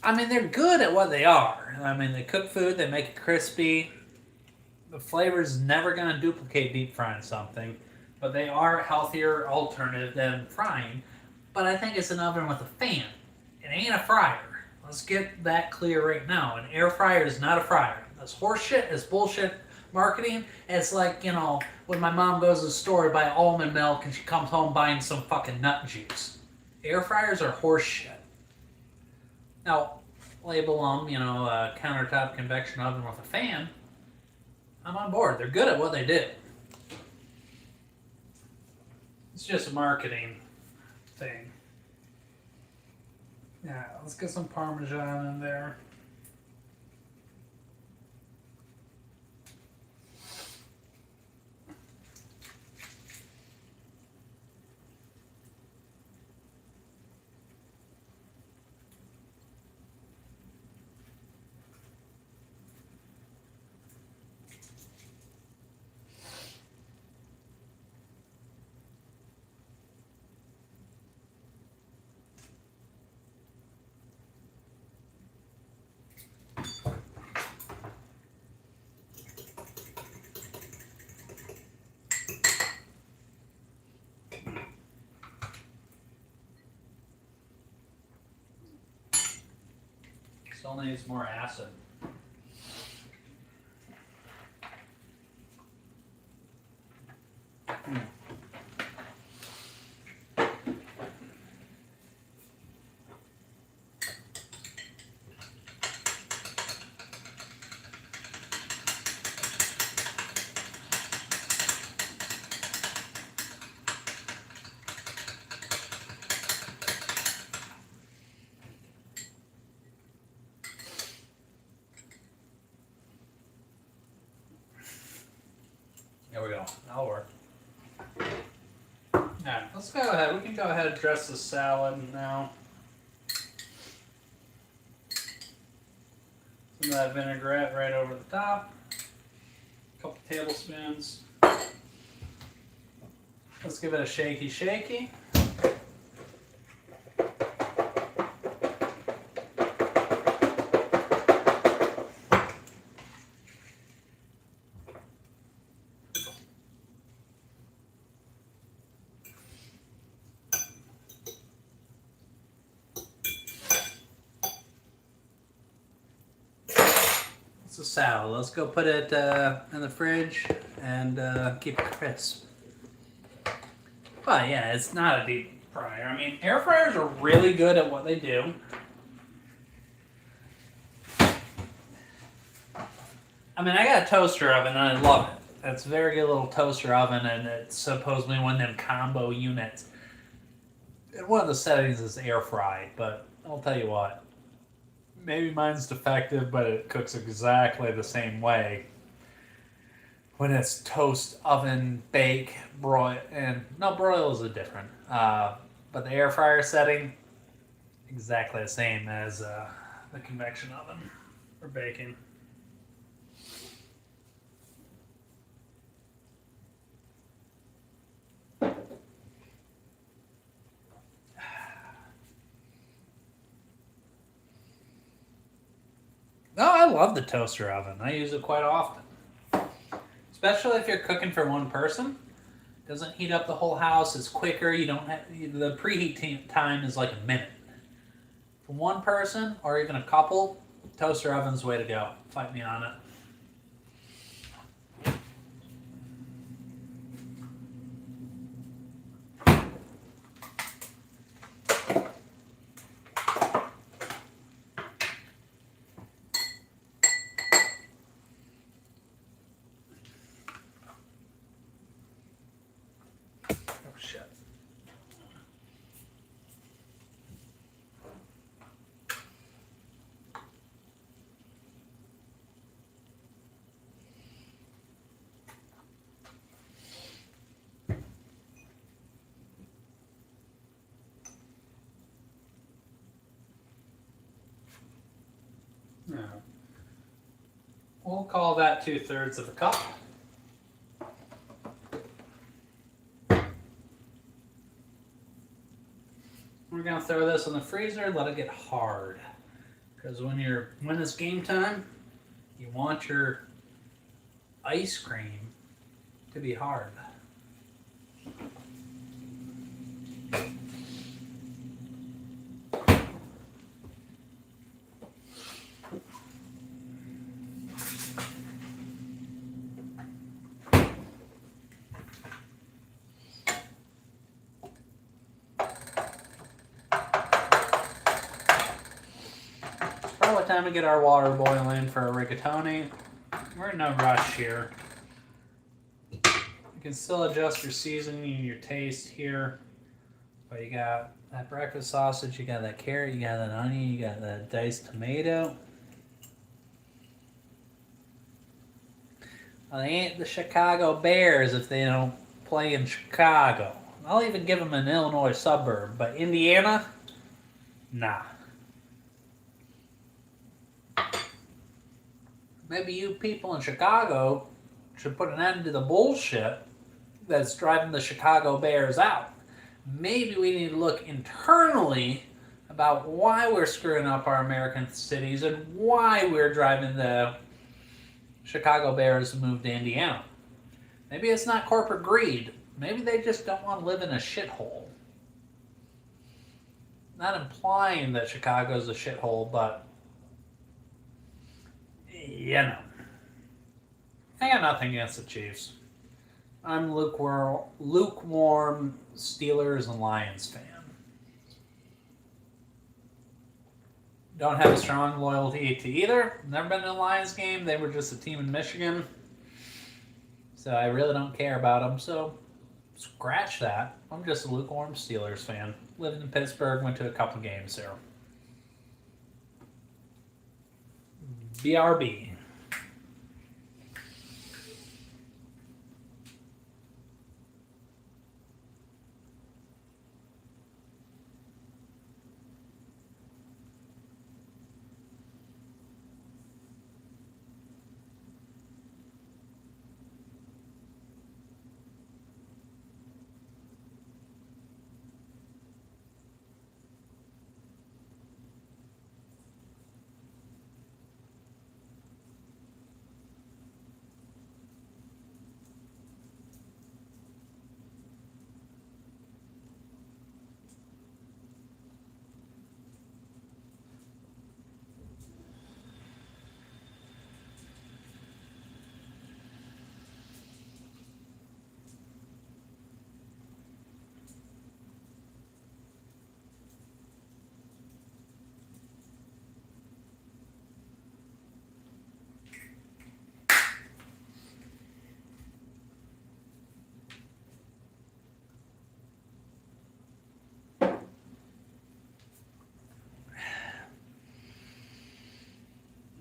I mean, they're good at what they are. I mean, they cook food, they make it crispy. The flavor's never going to duplicate deep frying something, but they are a healthier alternative than frying. But I think it's an oven with a fan. It ain't a fryer. Let's get that clear right now. An air fryer is not a fryer. That's horseshit. It's bullshit marketing. It's like, you know, when my mom goes to the store to buy almond milk and she comes home buying some fucking nut juice. Air fryers are horseshit. Now, label them, you know, a countertop convection oven with a fan. I'm on board. They're good at what they do. It's just a marketing thing. Yeah, let's get some Parmesan in there. Still needs more acid. There we go. That'll work. Alright, let's go ahead. We can go ahead and dress the salad now. Some of that vinaigrette right over the top. A couple tablespoons. Let's give it a shaky shaky. It's a salad. Let's go put it in the fridge and keep it crisp. But yeah, it's not a deep fryer. I mean, air fryers are really good at what they do. I mean, I got a toaster oven and I love it. It's a very good little toaster oven, and it's supposedly one of them combo units. One of the settings is air fried, but I'll tell you what. Maybe mine's defective, but it cooks exactly the same way. When it's toast, oven, bake, broil, and no, broil is a different. But the air fryer setting, exactly the same as the convection oven for baking. No, I love the toaster oven. I use it quite often. Especially if you're cooking for one person. It doesn't heat up the whole house. It's quicker. You don't have the preheat time is like a minute. For one person or even a couple, toaster oven's the way to go. Fight me on it. No. We'll call that 2/3 of a cup. throw this in the freezer, let it get hard. Because when it's game time, you want your ice cream to be hard. Probably time to get our water boiling for a rigatoni. We're in no rush here. You can still adjust your seasoning and your taste here. But you got that breakfast sausage, you got that carrot, you got that onion, you got that diced tomato. Well, they ain't the Chicago Bears if they don't play in Chicago. I'll even give them an Illinois suburb, but Indiana? Nah. Maybe you people in Chicago should put an end to the bullshit that's driving the Chicago Bears out. Maybe we need to look internally about why we're screwing up our American cities and why we're driving the Chicago Bears to move to Indiana. Maybe it's not corporate greed. Maybe they just don't want to live in a shithole. Not implying that Chicago's a shithole, but you know. I got nothing against the Chiefs. I'm lukewarm Steelers and Lions fan. Don't have a strong loyalty to either. Never been to a Lions game. They were just a team in Michigan. So I really don't care about them. So scratch that. I'm just a lukewarm Steelers fan. Lived in Pittsburgh, went to a couple games there. BRB.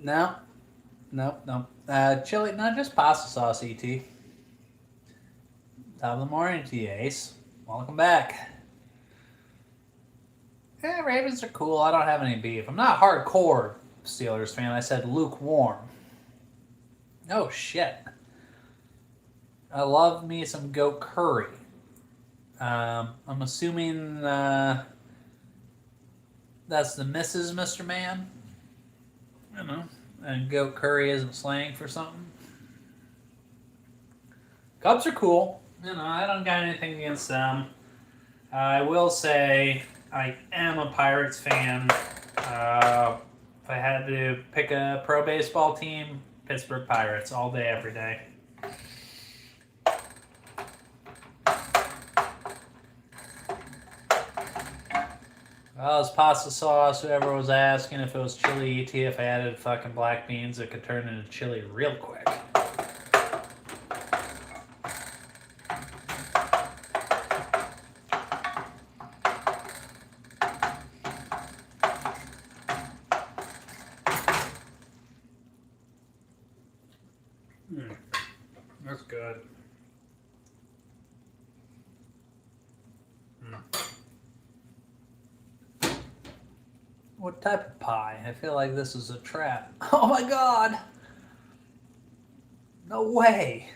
No. Chili, not just pasta sauce, ET. Top of the morning to you, Ace. Welcome back. Yeah, Ravens are cool. I don't have any beef. I'm not hardcore Steelers fan. I said lukewarm. Oh, shit. I love me some goat curry. I'm assuming that's the Mrs. Mr. Man. I don't know. And goat curry isn't slang for something. Cubs are cool. I don't got anything against them. I will say I am a Pirates fan. If I had to pick a pro baseball team, Pittsburgh Pirates all day, every day. Well, it's pasta sauce. Whoever was asking if it was chili ET, if I added fucking black beans, it could turn into chili real quick. That's good. What type of pie? I feel like this is a trap. Oh my god! No way!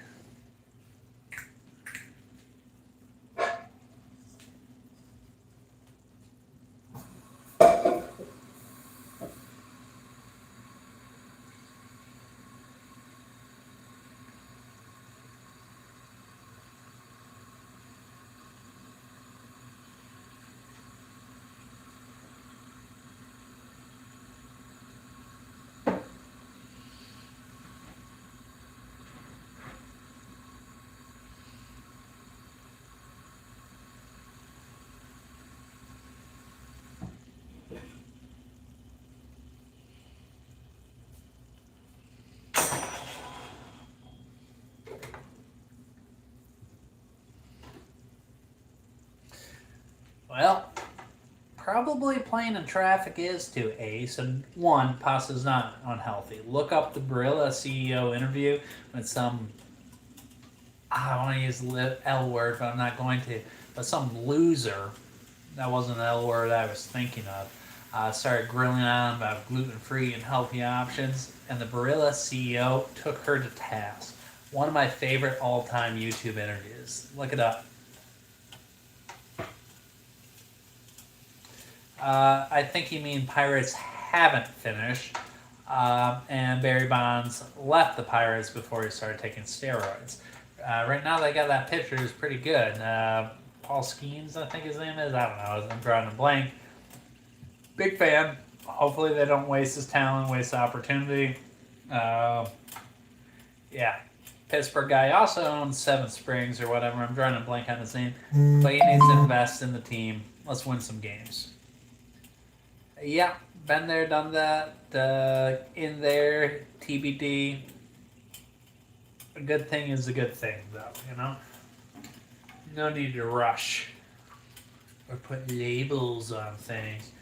probably playing in traffic is too, Ace. And one, pasta's not unhealthy. Look up the Barilla CEO interview with some, I don't want to use the L word, but I'm not going to, but some loser, that wasn't the L word I was thinking of, started grilling on about gluten-free and healthy options, and the Barilla CEO took her to task. One of my favorite all-time YouTube interviews. Look it up. I think you mean Pirates haven't finished, and Barry Bonds left the Pirates before he started taking steroids. Right now they got that pitcher who's pretty good. Paul Skeens, I think his name is. I don't know. I'm drawing a blank. Big fan. Hopefully they don't waste his talent, waste the opportunity. Yeah. Pittsburgh guy also owns Seven Springs or whatever. I'm drawing a blank on his name. But he needs to invest in the team. Let's win some games. Yeah, been there, done that. In there, TBD. A good thing is a good thing, though, you know? No need to rush or put labels on things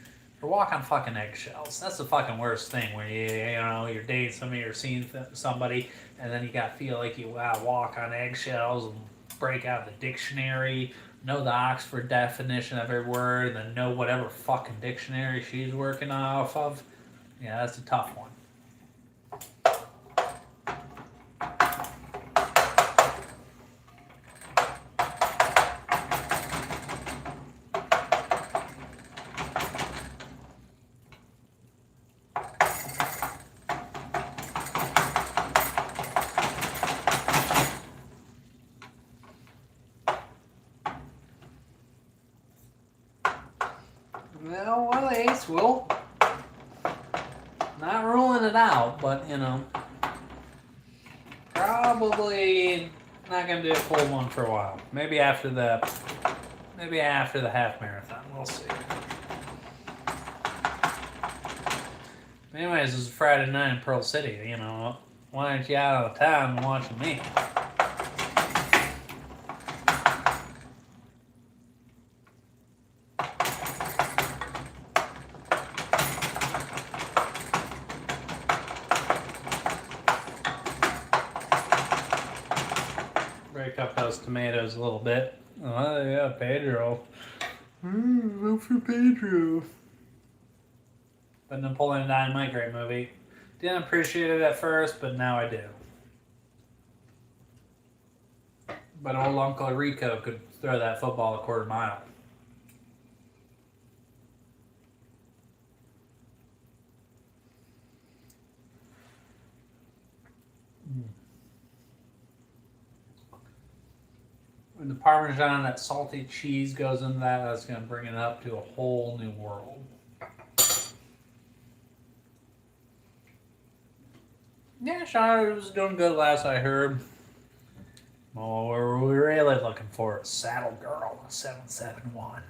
or walk on fucking eggshells. That's the fucking worst thing when you're dating somebody or seeing somebody and then you gotta feel like you walk on eggshells and break out the dictionary, know the Oxford definition of every word, and then know whatever fucking dictionary she's working off of. Yeah, that's a tough one. Well, Ace, we'll not ruling it out, but probably not gonna do a full one for a while. Maybe after the half marathon. We'll see. Anyways, it's a Friday night in Pearl City. Why aren't you out of town watching me? Break up those tomatoes a little bit. Oh yeah, Pedro. Vote for Pedro. But Napoleon Dynamite, great movie. Didn't appreciate it at first, but now I do. But old Uncle Rico could throw that football a quarter mile. When the Parmesan, that salty cheese goes into that's going to bring it up to a whole new world. Yeah, Sean was doing good last I heard. Well, we're really looking for a Saddle Girl 771.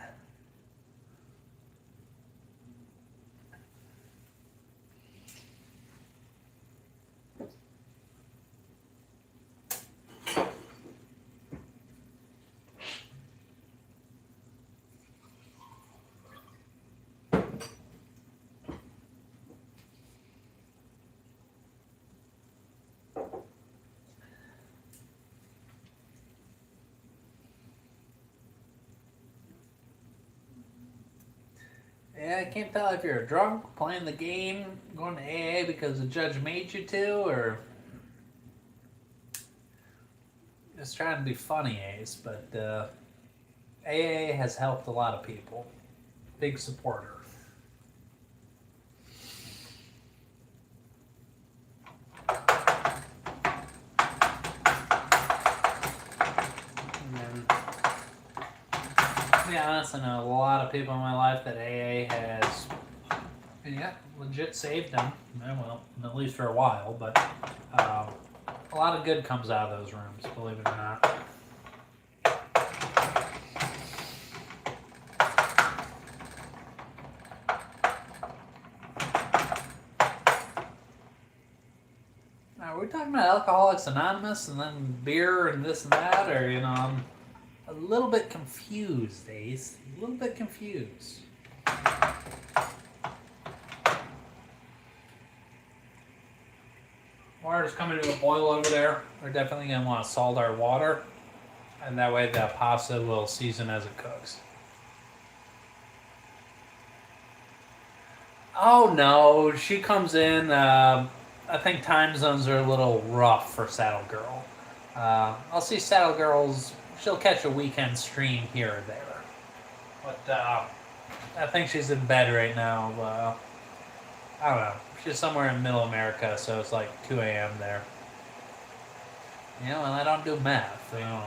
Yeah, I can't tell if you're drunk, playing the game, going to AA because the judge made you to, or just trying to be funny, Ace. But AA has helped a lot of people. Big supporter. To be honest, I know a lot of people in my life that AA has, legit saved them. Well, at least for a while, but a lot of good comes out of those rooms, believe it or not. Now, are we talking about Alcoholics Anonymous and then beer and this and that, or, I'm a little bit confused, Ace. A little bit confused. Water's coming to a boil over there. We're definitely going to want to salt our water, and that way the pasta will season as it cooks. Oh no, she comes in. I think time zones are a little rough for Saddle Girl. I'll see Saddle Girl's. She'll catch a weekend stream here or there. But I think she's in bed right now. I don't know. She's somewhere in middle America, so it's like 2 a.m. there. You know, and I don't do math, you know.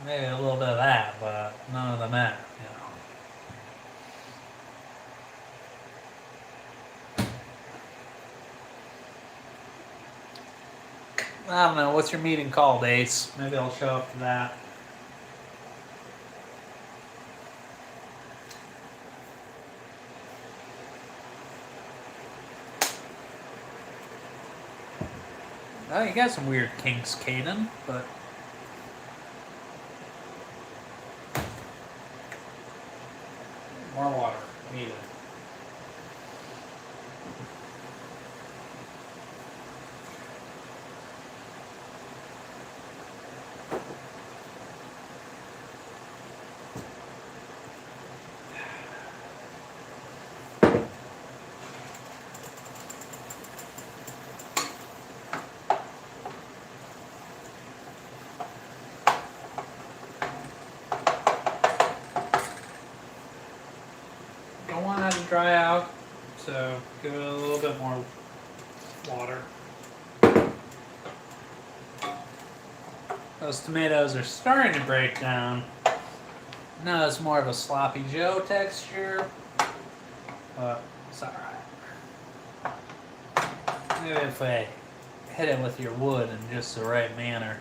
Maybe a little bit of that, but none of the math, you know. I don't know. What's your meeting called, Ace? Maybe I'll show up to that. Oh, you got some weird kinks, Caden, but... More water needed. Dry out, so give it a little bit more water. Those tomatoes are starting to break down. Now it's more of a sloppy Joe texture, but it's alright. Maybe if I hit it with your wood in just the right manner.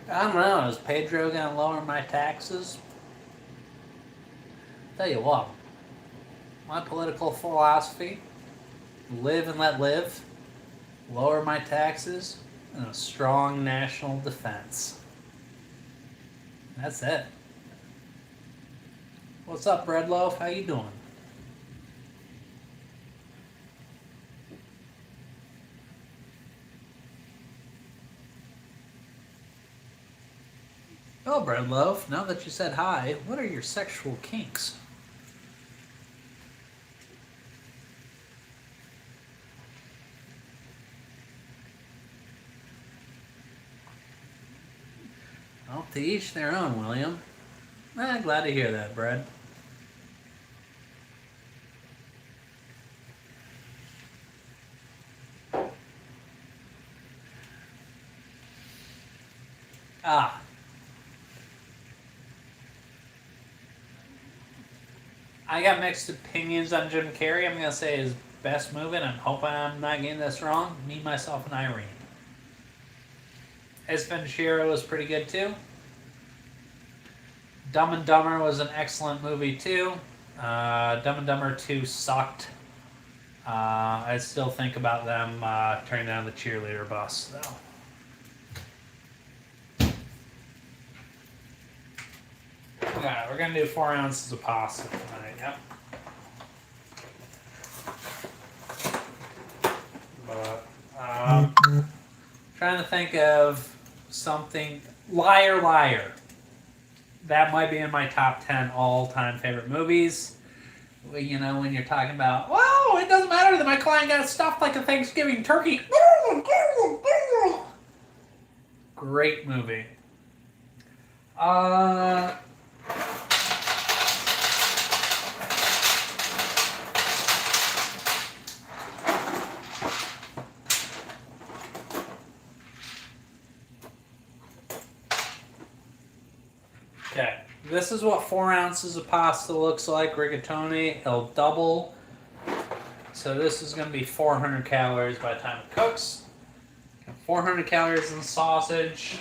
I don't know, is Pedro going to lower my taxes? Tell you what, my political philosophy, live and let live, lower my taxes, and a strong national defense. That's it. What's up, Bread Loaf? How you doing? Oh, Bread Loaf, now that you said hi, what are your sexual kinks? Well, to each their own, William. Glad to hear that, Bread. Ah. I got mixed opinions on Jim Carrey. I'm going to say his best movie, and I'm hoping I'm not getting this wrong. Me, Myself, and Irene. Ace Ventura was pretty good, too. Dumb and Dumber was an excellent movie, too. Dumb and Dumber 2 sucked. I still think about them turning down the cheerleader bus, though. Alright, we're going to do 4 ounces of pasta tonight, yep. But, trying to think of something. Liar, Liar. That might be in my top 10 all-time favorite movies. You know, when you're talking about, well, it doesn't matter that my client got stuffed like a Thanksgiving turkey. Great movie. Okay, this is what 4 ounces of pasta looks like. Rigatoni, it'll double So this is going to be 400 calories by the time it cooks. 400 calories in sausage.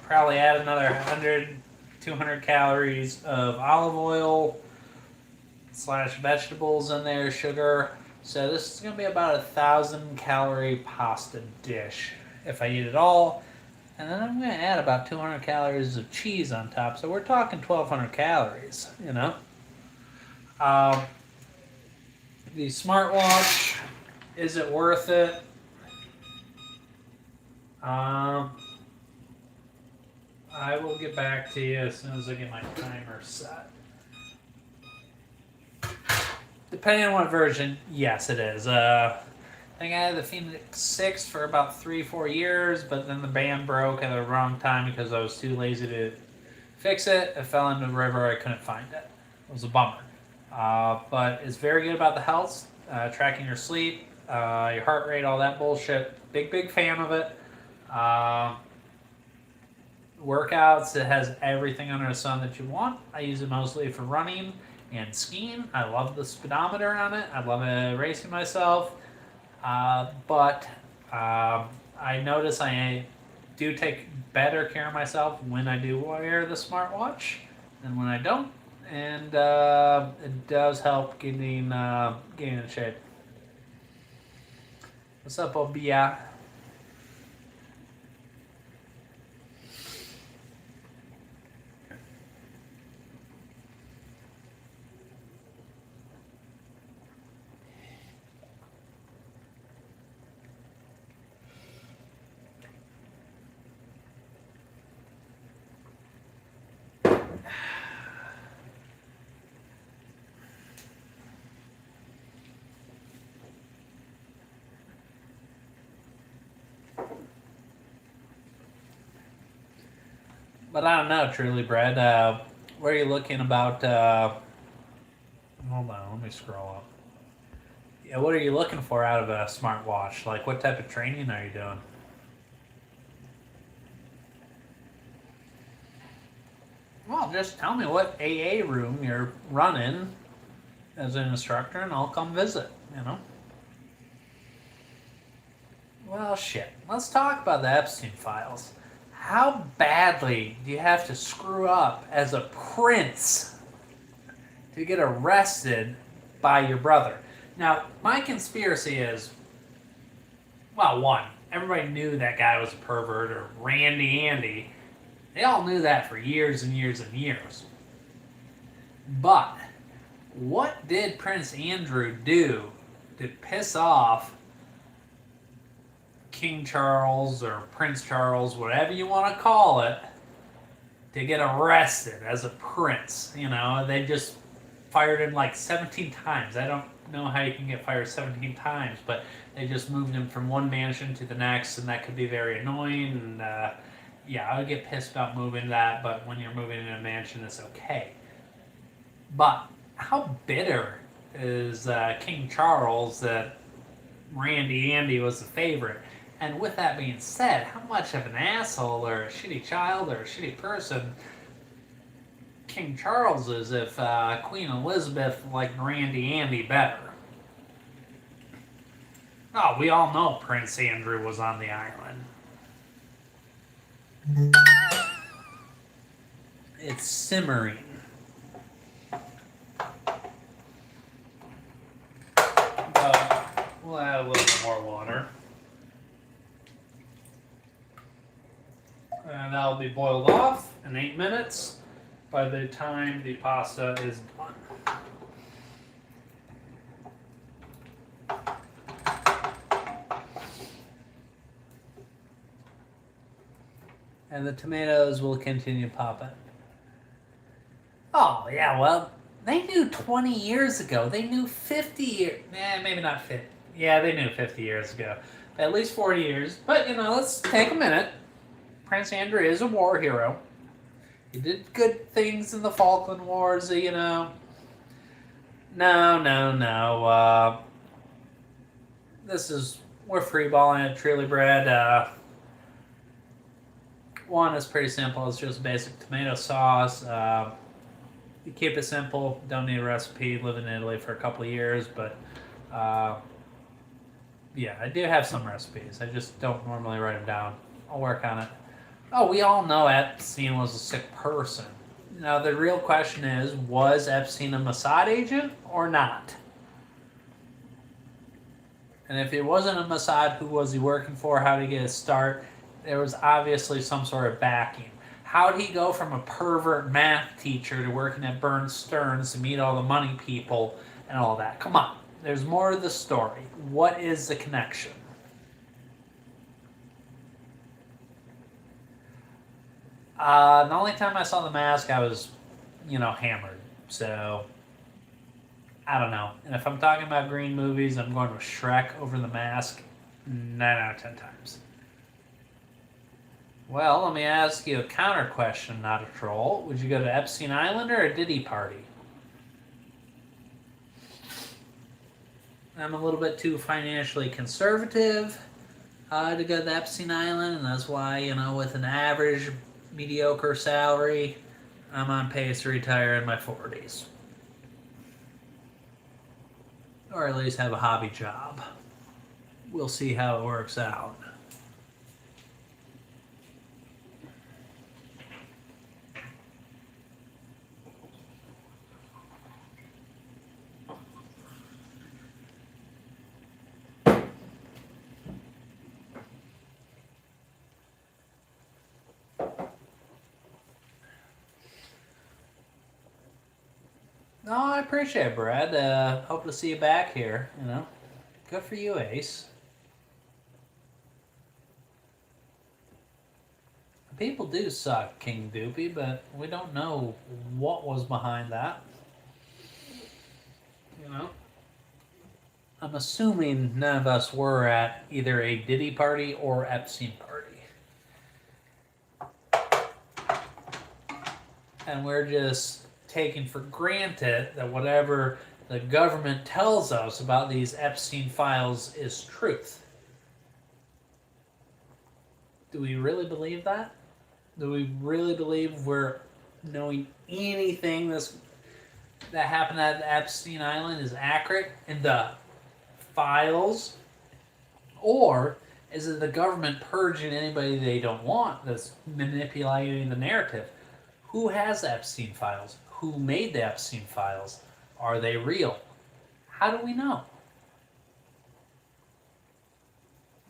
Probably add another 100, 200 calories of olive oil / vegetables in there, sugar. So this is going to be about 1,000 calorie pasta dish if I eat it all. And then I'm going to add about 200 calories of cheese on top. So we're talking 1,200 calories, you know. The smartwatch, is it worth it? I will get back to you as soon as I get my timer set. Depending on what version, yes, it is. I think I had the Phoenix 6 for about 3-4 years, but then the band broke at the wrong time because I was too lazy to fix it. It fell into the river. I couldn't find it. It was a bummer. But it's very good about the health, tracking your sleep, your heart rate, all that bullshit. Big fan of it. Workouts, it has everything under the sun that you want. I use it mostly for running and skiing. I love the speedometer on it. I love racing myself. But I notice I do take better care of myself when I do wear the smartwatch than when I don't. And it does help getting in shape. What's up, Obia? But I don't know, truly, Brad. Where are you looking about? Hold on, let me scroll up. Yeah, what are you looking for out of a smartwatch? Like, what type of training are you doing? Well, just tell me what AA room you're running as an instructor, and I'll come visit. You know. Well, shit. Let's talk about the Epstein files. How badly do you have to screw up as a prince to get arrested by your brother? Now, my conspiracy is, well, one, everybody knew that guy was a pervert, or Randy Andy. They all knew that for years and years and years. But what did Prince Andrew do to piss off King Charles or Prince Charles, whatever you want to call it, to get arrested as a prince? You know, they just fired him like 17 times. I don't know how you can get fired 17 times, but they just moved him from one mansion to the next, and that could be very annoying. And yeah, I would get pissed about moving that, but when you're moving in a mansion, it's okay. But how bitter is King Charles that Randy Andy was the favorite? And with that being said, how much of an asshole or a shitty child or a shitty person King Charles is if Queen Elizabeth liked Randy Andy better? Oh, we all know Prince Andrew was on the island. It's simmering. But we'll add a little bit more water. And that'll be boiled off in 8 minutes by the time the pasta is done. And the tomatoes will continue popping. Oh, yeah, well, they knew 20 years ago. They knew 50 years. Maybe not 50. Yeah, they knew 50 years ago. At least 40 years. But, you know, let's take a minute. Prince Andrew is a war hero. He did good things in the Falkland Wars, you know. No. We're freeballing it, truly, Brad. One is pretty simple. It's just basic tomato sauce. You keep it simple. Don't need a recipe. Live in Italy for a couple of years, but Uh, yeah, I do have some recipes. I just don't normally write them down. I'll work on it. Oh, we all know Epstein was a sick person. Now, the real question is, was Epstein a Mossad agent or not? And if he wasn't a Mossad, who was he working for? How did he get his start? There was obviously some sort of backing. How did he go from a pervert math teacher to working at Burns Stearns to meet all the money people and all that? Come on. There's more to the story. What is the connection? The only time I saw The Mask, I was, hammered. So, I don't know. And if I'm talking about green movies, I'm going with Shrek over The Mask 9 out of 10 times. Well, let me ask you a counter question, not a troll. Would you go to Epstein Island or a Diddy party? I'm a little bit too financially conservative to go to Epstein Island, and that's why, with an average, mediocre salary, I'm on pace to retire in my 40s. Or at least have a hobby job. We'll see how it works out. No, I appreciate it, Brad. Hope to see you back here, Good for you, Ace. People do suck, King Doopy, but we don't know what was behind that. I'm assuming none of us were at either a Diddy party or Epstein party. And we're just taking for granted that whatever the government tells us about these Epstein files is truth. Do we really believe that? Do we really believe we're knowing anything that happened at Epstein Island is accurate in the files? Or is it the government purging anybody they don't want that's manipulating the narrative? Who has the Epstein files? Who made the Epstein files? Are they real? How do we know?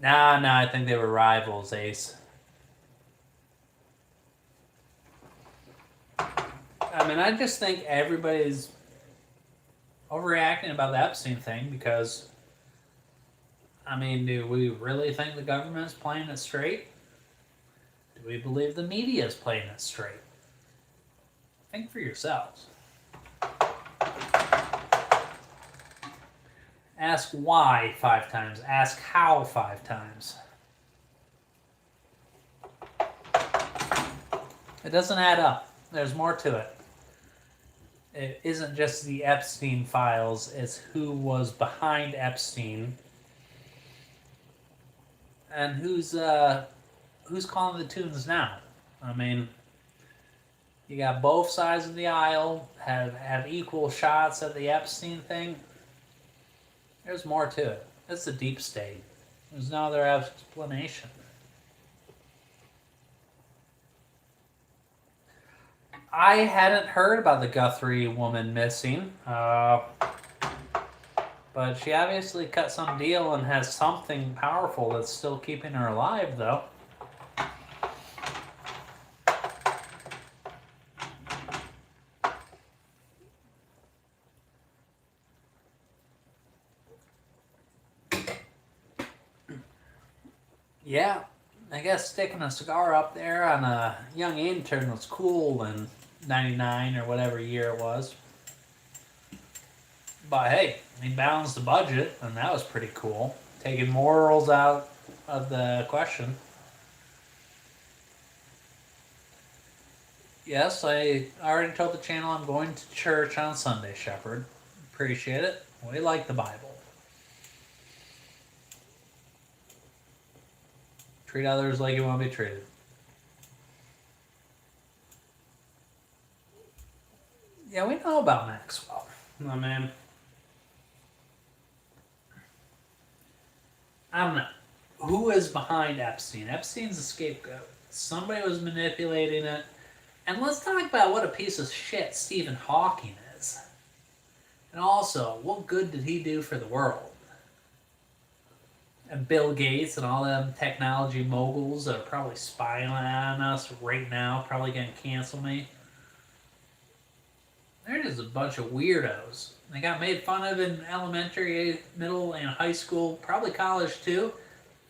Nah, I think they were rivals, Ace. I just think everybody's overreacting about the Epstein thing because, do we really think the government is playing it straight? Do we believe the media is playing it straight? Think for yourselves. Ask why 5 times. Ask how 5 times. It doesn't add up. There's more to it. It isn't just the Epstein files, it's who was behind Epstein and who's calling the tunes now. You got both sides of the aisle have equal shots at the Epstein thing. There's more to it. It's the deep state. There's no other explanation. I hadn't heard about the Guthrie woman missing, but she obviously cut some deal and has something powerful that's still keeping her alive, though. Yeah, I guess sticking a cigar up there on a young intern was cool in 99 or whatever year it was. But hey, he balanced the budget, and that was pretty cool. Taking morals out of the question. Yes, I already told the channel I'm going to church on Sunday, Shepherd. Appreciate it. We like the Bible. Treat others like you want to be treated. Yeah, we know about Maxwell. I don't know. Who is behind Epstein? Epstein's a scapegoat. Somebody was manipulating it. And let's talk about what a piece of shit Stephen Hawking is. And also, what good did he do for the world? And Bill Gates and all them technology moguls that are probably spying on us right now, probably going to cancel me. They're just a bunch of weirdos. They got made fun of in elementary, middle, and high school, probably college too,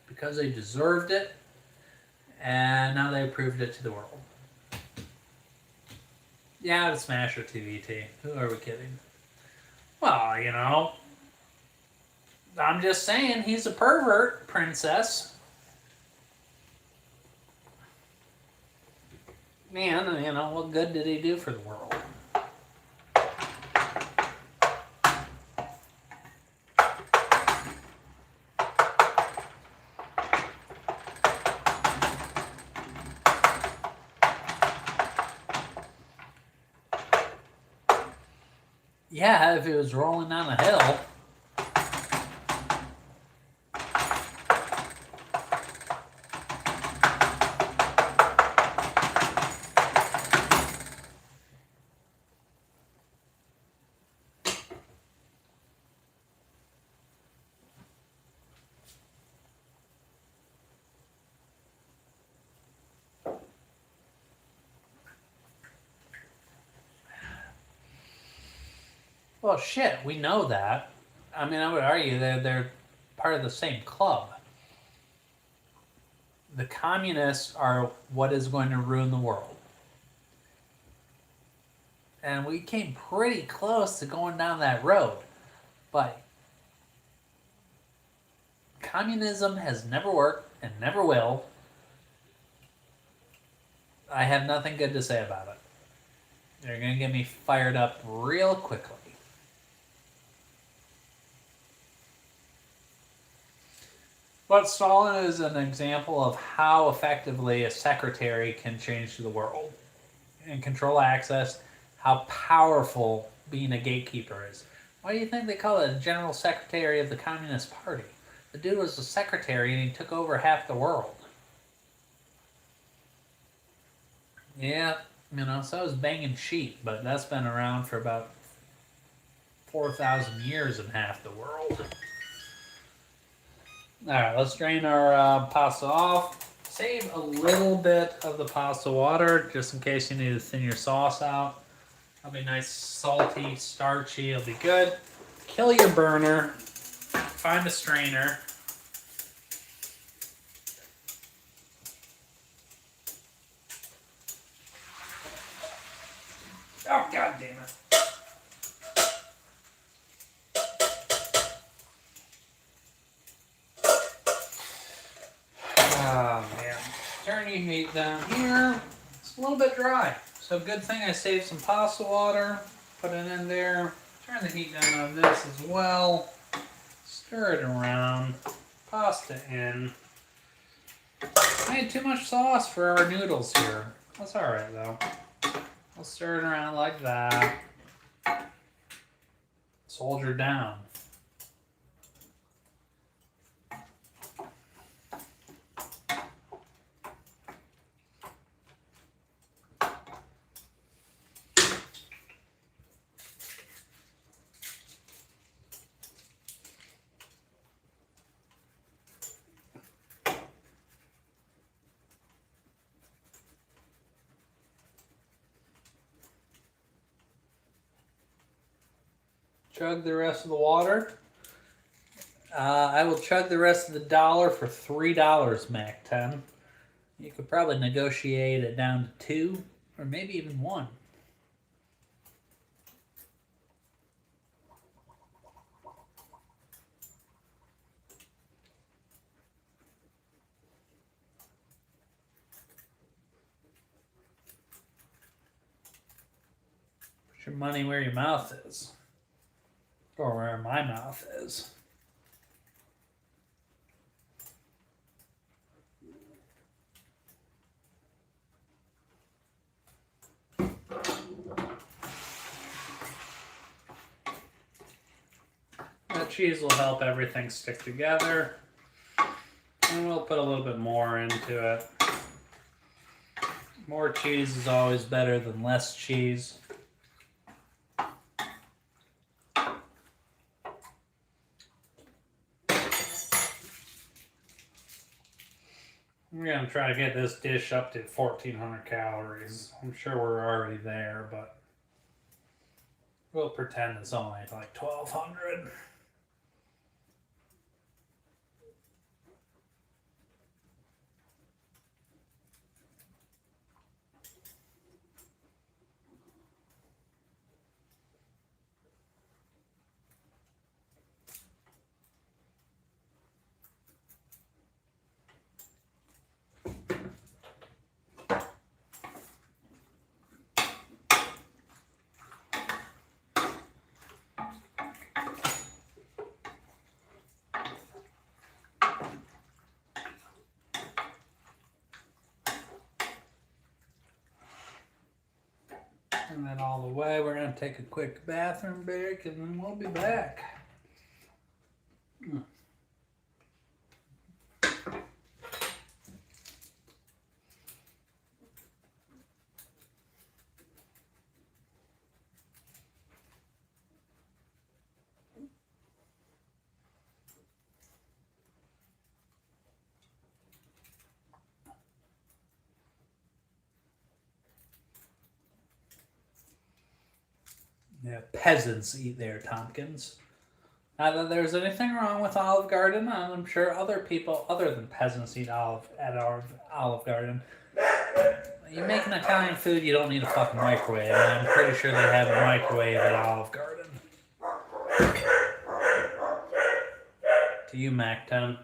because they deserved it. And now they proved it to the world. Yeah, it's Smasher TVT. Who are we kidding? Well, you know, I'm just saying he's a pervert, princess. Man, you know, what good did he do for the world? Yeah, if it was rolling down a hill. Well, shit, we know that. I mean, I would argue they're part of the same club. The communists are what is going to ruin the world. And we came pretty close to going down that road. But communism has never worked and never will. I have nothing good to say about it. They're going to get me fired up real quickly. But Stalin is an example of how effectively a secretary can change the world and control access, how powerful being a gatekeeper is. Why do you think they call it a general secretary of the Communist Party? The dude was a secretary and he took over half the world. Yeah, you know, so I was banging sheep, but that's been around for about 4,000 years in half the world. Alright, let's drain our pasta off. Save a little bit of the pasta water just in case you need to thin your sauce out. It'll be nice, salty, starchy. It'll be good. Kill your burner. Find a strainer. Oh, god damn it. Oh, man. Turn your heat down here. It's a little bit dry. So good thing I saved some pasta water. Put it in there. Turn the heat down on this as well. Stir it around. Pasta in. I had too much sauce for our noodles here. That's alright though. I'll stir it around like that. Soldier down. Chug the rest of the water. I will chug the rest of the dollar for $3, Mac 10. You could probably negotiate it down to 2 or maybe even 1. Put your money where your mouth is. Or where my mouth is. That cheese will help everything stick together. And we'll put a little bit more into it. More cheese is always better than less cheese. We're going to try to get this dish up to 1,400 calories. I'm sure we're already there, but we'll pretend it's only like 1,200. And then all the way, we're going to take a quick bathroom break and then we'll be back. Yeah, peasants eat there, Tompkins. Not that there's anything wrong with Olive Garden, and I'm sure other people other than peasants eat at our Olive Garden. You make an Italian food, you don't need a fucking microwave, and I'm pretty sure they have a microwave at Olive Garden. To you, Macton.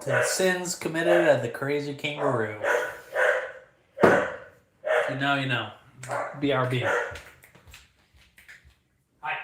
To the sins committed at the crazy kangaroo. If you know, you know. BRB. Hi.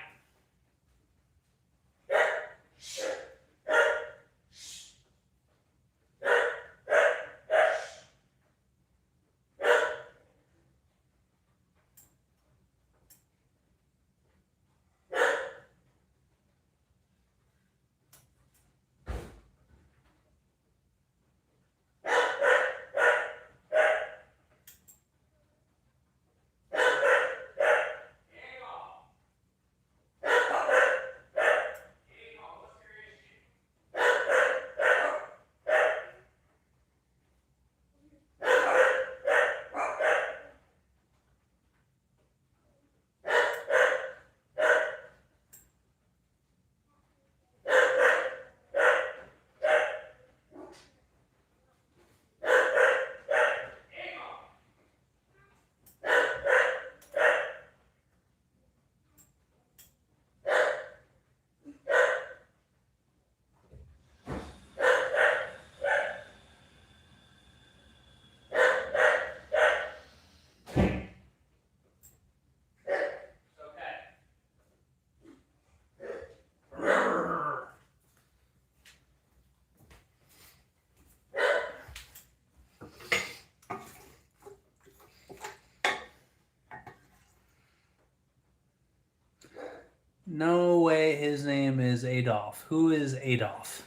No way his name is Adolf. Who is Adolf?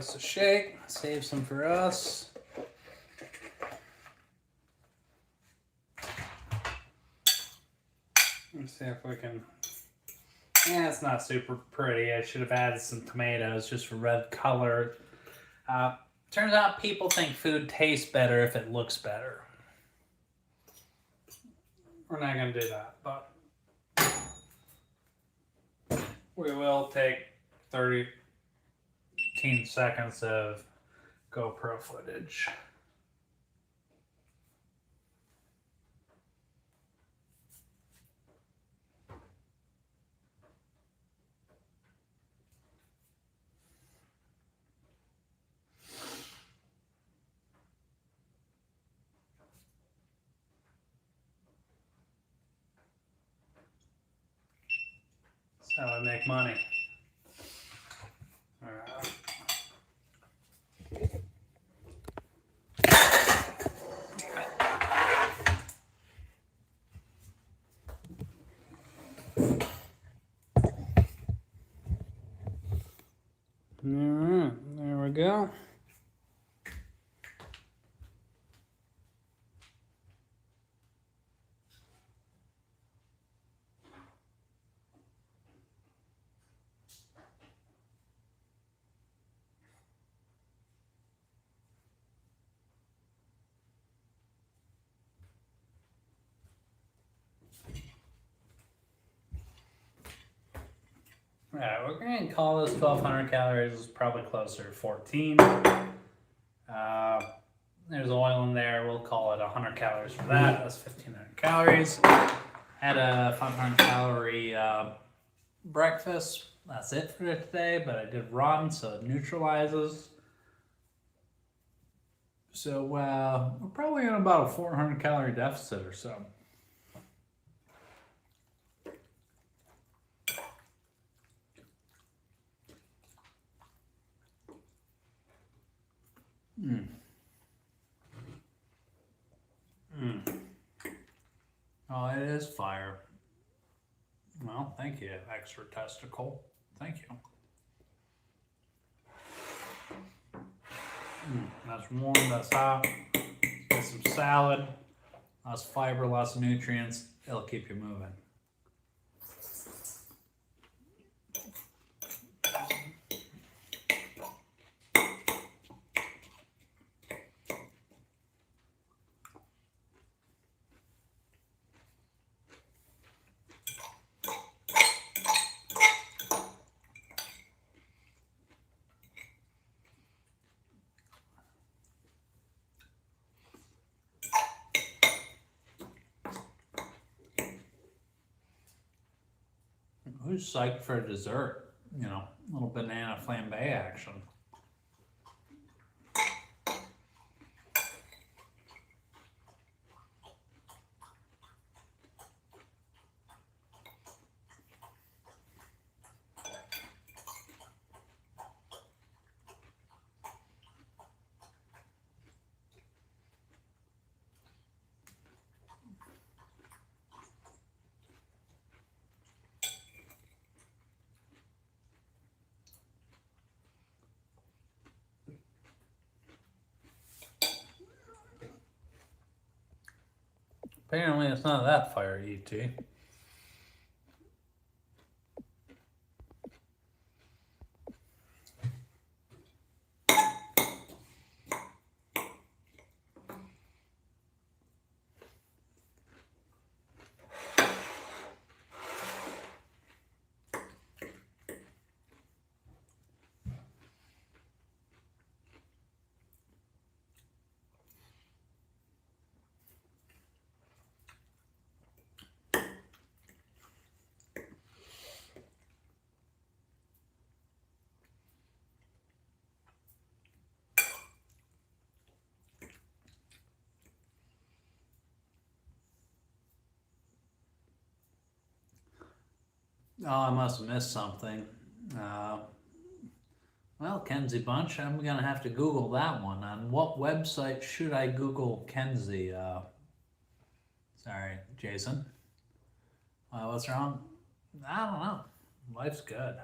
us a shake. Save some for us. Let's see if we can. Yeah, it's not super pretty. I should have added some tomatoes just for red color. Turns out people think food tastes better if it looks better. We're not going to do that, but we will take 13 seconds of GoPro footage. That's how I make money. All right. Alright, there we go. Alright, we're going to call this 1,200 calories. It's probably closer to 14. There's oil in there. We'll call it 100 calories for that. That's 1,500 calories. Had a 500 calorie breakfast. That's it for today, but I did run, so it neutralizes. So we're probably in about a 400 calorie deficit or so. Oh, it is fire. Well, thank you, extra testicle. Thank you. That's warm, that's hot. Get some salad, lots of fiber, lots of nutrients. It'll keep you moving. Who's psyched for a dessert? You know, a little banana flambe action. Apparently it's not that fiery, ET. Oh, I must have missed something. Well, Kenzie Bunch, I'm going to have to Google that one. On what website should I Google Kenzie? Sorry, Jason. What's wrong? I don't know. Life's good.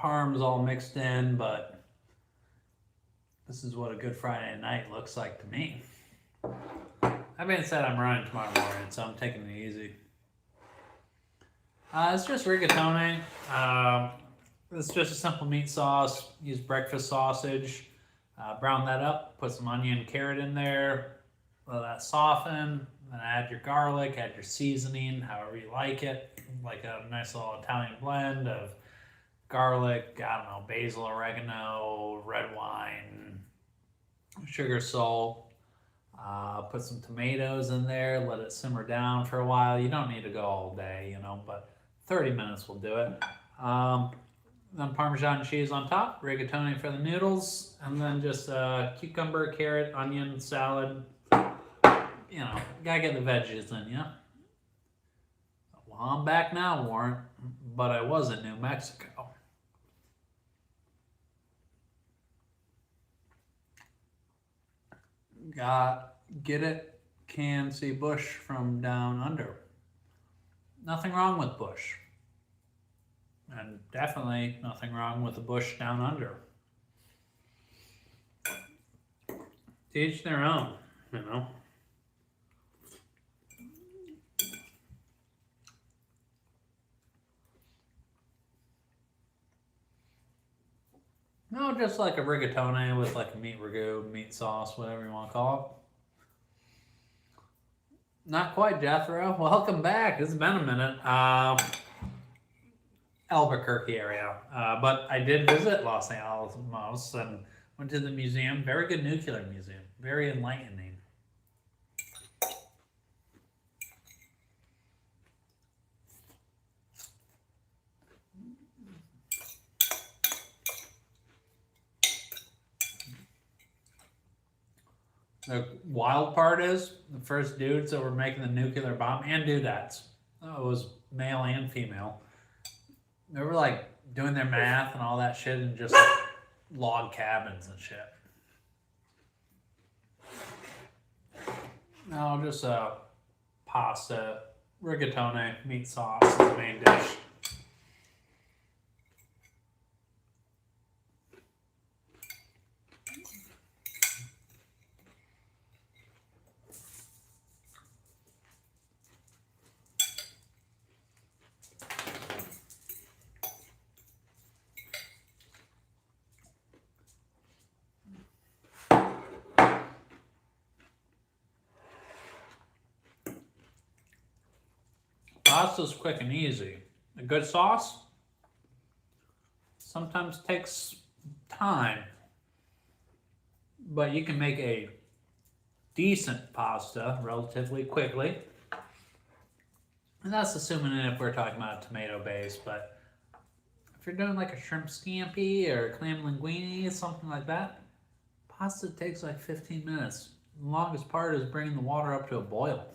parm's all mixed in, but this is what a good Friday night looks like to me. That being said, I'm running tomorrow morning, so I'm taking it easy. It's just rigatoni. It's just a simple meat sauce. Use breakfast sausage. Brown that up. Put some onion and carrot in there. Let that soften. Then add your garlic. Add your seasoning, however you like it. Like a nice little Italian blend of garlic, I don't know, basil, oregano, red wine, sugar, salt. Put some tomatoes in there. Let it simmer down for a while. You don't need to go all day, but 30 minutes will do it. Then Parmesan cheese on top, rigatoni for the noodles, and then just cucumber, carrot, onion, salad. Gotta get the veggies in, yeah. Well, I'm back now, Warren, but I was in New Mexico. Get it, can see bush from down under. Nothing wrong with bush. And definitely nothing wrong with the bush down under. To each their own, No, just like a rigatoni with like a meat ragu, meat sauce, whatever you want to call it. Not quite, Jethro. Welcome back. It's been a minute. Albuquerque area. But I did visit Los Alamos and went to the museum. Very good nuclear museum. Very enlightening. The wild part is the first dudes that were making the nuclear bomb, and dudettes, it was male and female, they were like doing their math and all that shit in just like log cabins and shit. No, just pasta, rigatoni, meat sauce is the main dish. Pasta's quick and easy. A good sauce sometimes takes time, but you can make a decent pasta relatively quickly. And that's assuming if we're talking about a tomato base, but if you're doing like a shrimp scampi or a clam linguine, something like that, pasta takes like 15 minutes. The longest part is bringing the water up to a boil.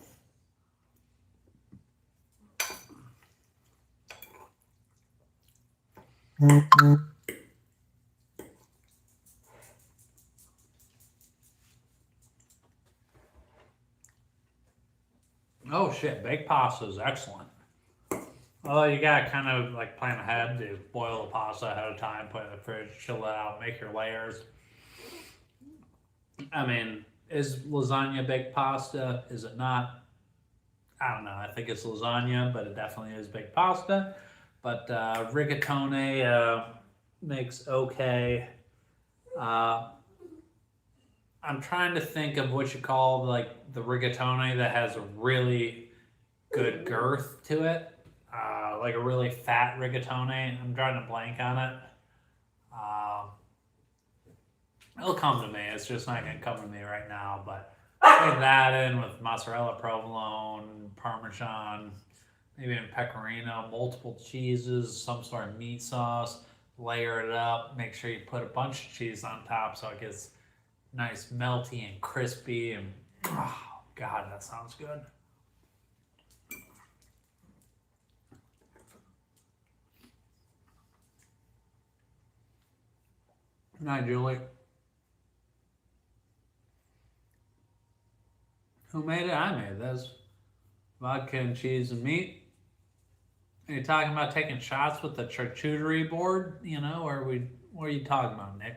Oh shit, baked pasta is excellent. Although you gotta kind of like plan ahead to boil the pasta ahead of time, put it in the fridge, chill it out, make your layers. I mean, is lasagna baked pasta? Is it not? I don't know. I think it's lasagna, but it definitely is baked pasta. But rigatoni makes okay. I'm trying to think of what you call like the rigatoni that has a really good girth to it, like a really fat rigatoni. I'm trying to blank on it. It'll come to me. It's just not going to come to me right now. But put that in with mozzarella provolone, Parmesan, maybe in pecorino, multiple cheeses, some sort of meat sauce. Layer it up. Make sure you put a bunch of cheese on top so it gets nice, melty and crispy. And oh God, that sounds good. Night, Julie. Who made it? I made this. Vodka and cheese and meat. Are you talking about taking shots with the charcuterie board? You know, or what are you talking about, Nick?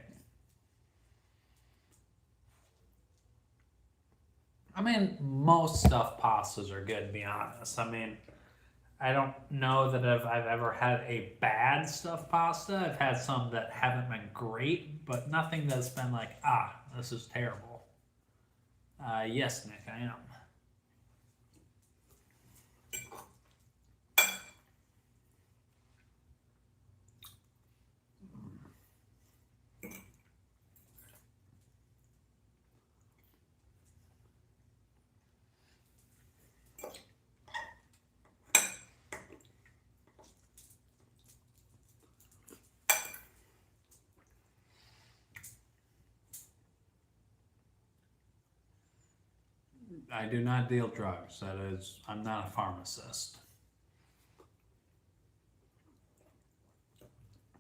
I mean, most stuffed pastas are good, to be honest. I mean, I don't know that I've ever had a bad stuffed pasta. I've had some that haven't been great, but nothing that's been like, this is terrible. Yes, Nick, I am. I do not deal drugs. That is, I'm not a pharmacist.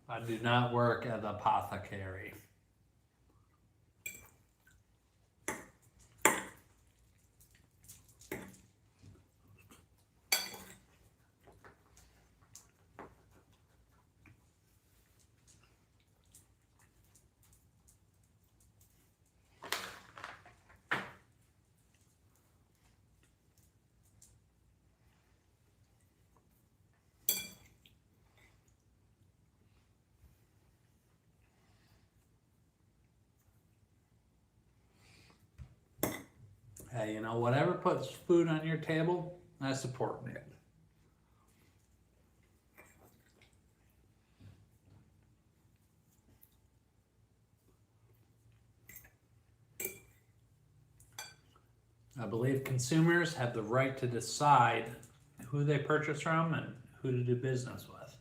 I do not work at the apothecary. Hey, you know, whatever puts food on your table, I support it. I believe consumers have the right to decide who they purchase from and who to do business with.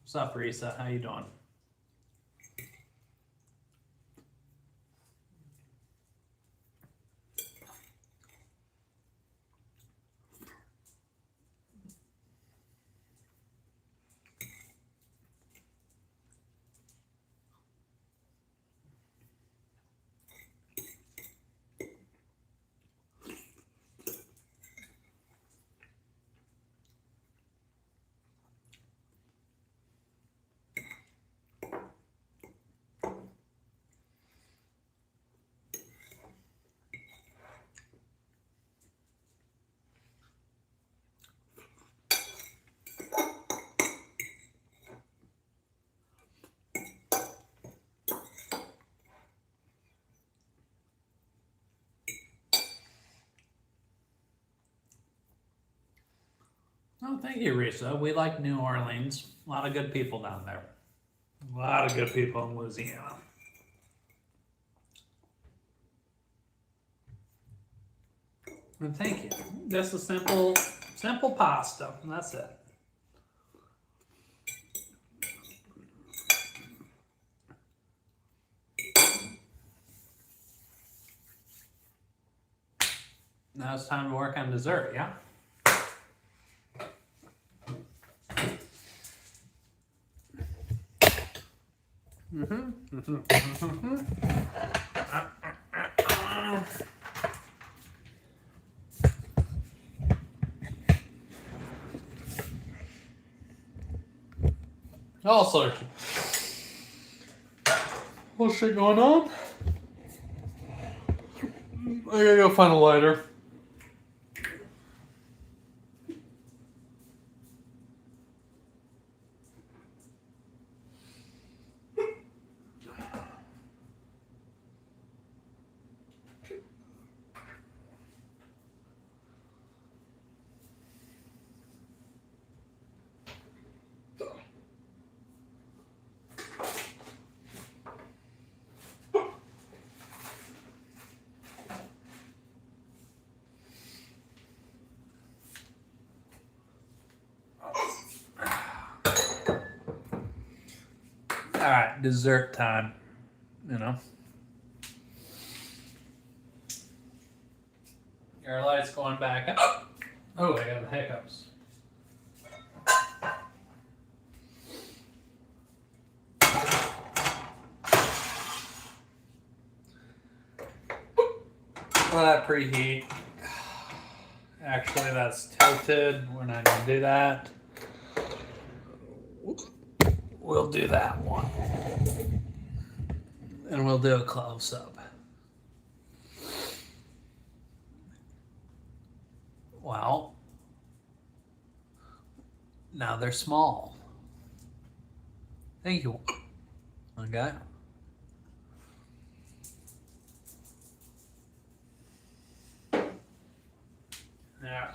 What's up, Risa? How you doing? Oh, thank you, Risa. We like New Orleans. A lot of good people down there. A lot of good people in Louisiana. And thank you. Just a simple pasta. And that's it. Now it's time to work on dessert, yeah? All sorts of shit going on. I gotta go find a lighter. All right, dessert time. You know. Your light's going back up. Oh, I got the hiccups. Let that preheat. Actually, that's tilted. We're not going to do that. we'll do that one. And we'll do a clove sub. Well, now they're small. Thank you. Okay. Now,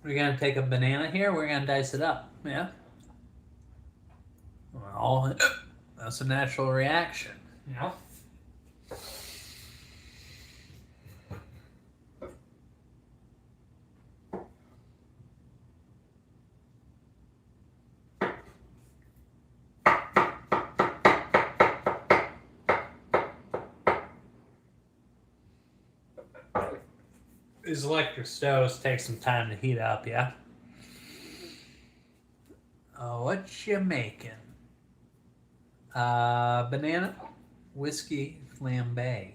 we're going to take a banana here. We're going to dice it up. Yeah? Well, that's a natural reaction. Yeah? These electric stoves take some time to heat up, yeah? What you making? Banana whiskey flambe.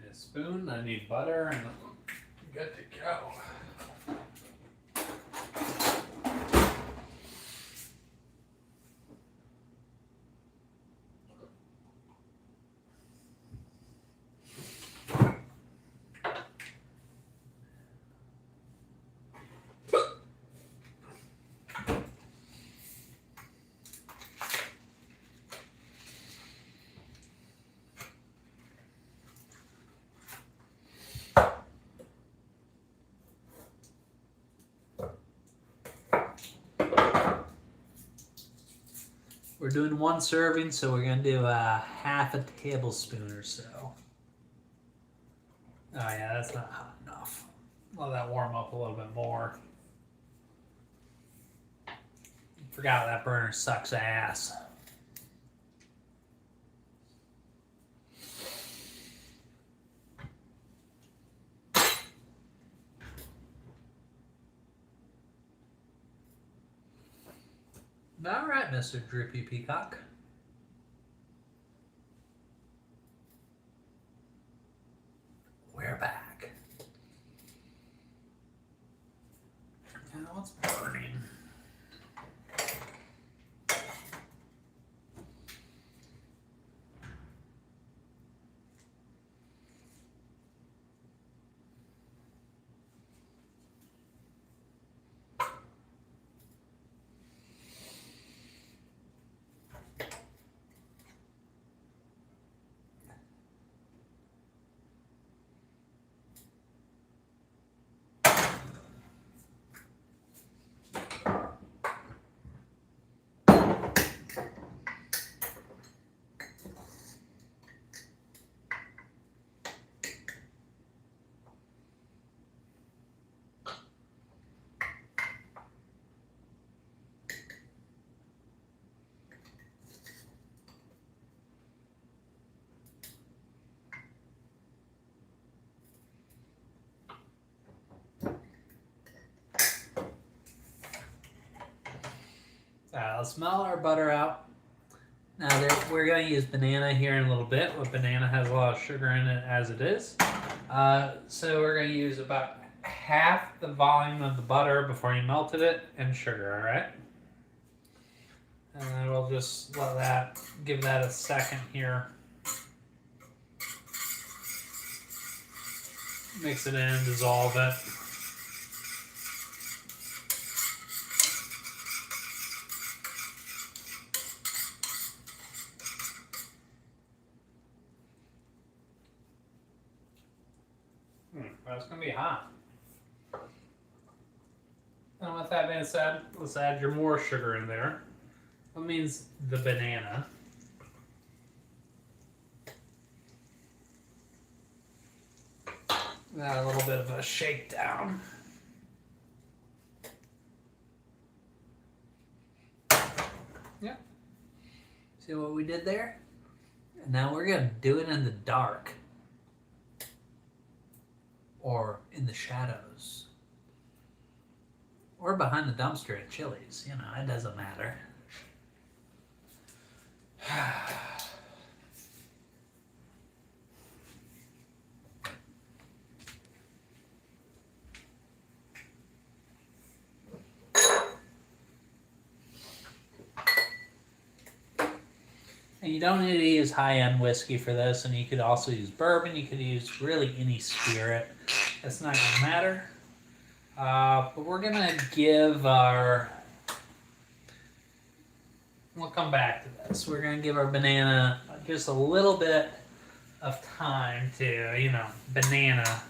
A spoon, I need butter, and I'm good to go. We're doing one serving, so we're going to do half a tablespoon or so. Oh yeah, that's not hot enough. Let that warm up a little bit more. Forgot that burner sucks ass. All right, Mr. Drippy Peacock. We're back. Now what's burning? Let's melt our butter out. Now we're going to use banana here in a little bit. But banana has a lot of sugar in it as it is. So we're going to use about half the volume of the butter before you melted it and sugar, all right? And then we'll just let that, give that a second here. Mix it in, dissolve it. That's going to be hot. And with that being said, let's add your more sugar in there. That means the banana. Add a little bit of a shakedown. Yeah. See what we did there? And now we're gonna do it in the dark. Or in the shadows. Or behind the dumpster at Chili's. You know, it doesn't matter. And you don't need to use high-end whiskey for this, and you could also use bourbon. You could use really any spirit. It's not going to matter. But we're going to give our... We'll come back to this. We're going to give our banana just a little bit of time to, you know, banana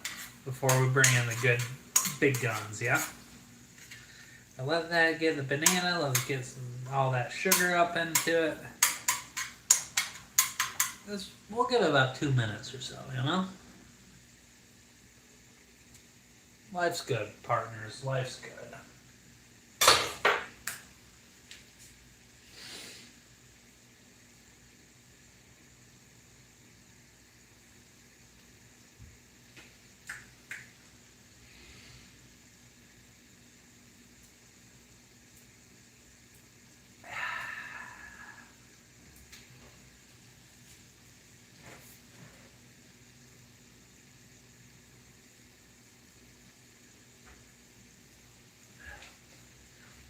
before we bring in the good big guns, yeah? So let that get the banana, let's get all that sugar up into it. We'll give it about 2 minutes or so, you know? Life's good, partners. Life's good.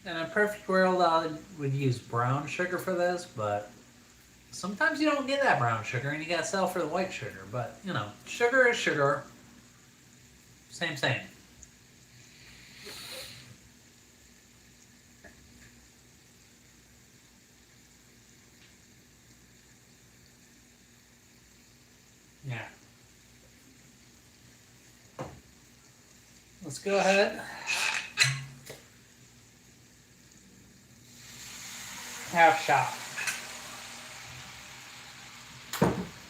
In a perfect world, I would use brown sugar for this, but sometimes you don't get that brown sugar and you gotta sell for the white sugar. But, you know, sugar is sugar. Same. Yeah. Let's go ahead. Half shot.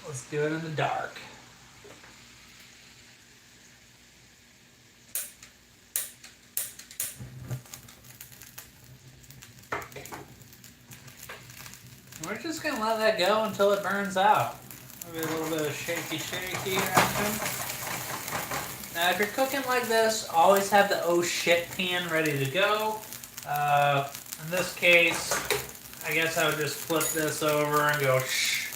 Let's do it in the dark. We're just gonna let that go until it burns out. Maybe a little bit of shaky action. Now if you're cooking like this, always have the oh shit pan ready to go. In this case, I guess I would just flip this over and go shh.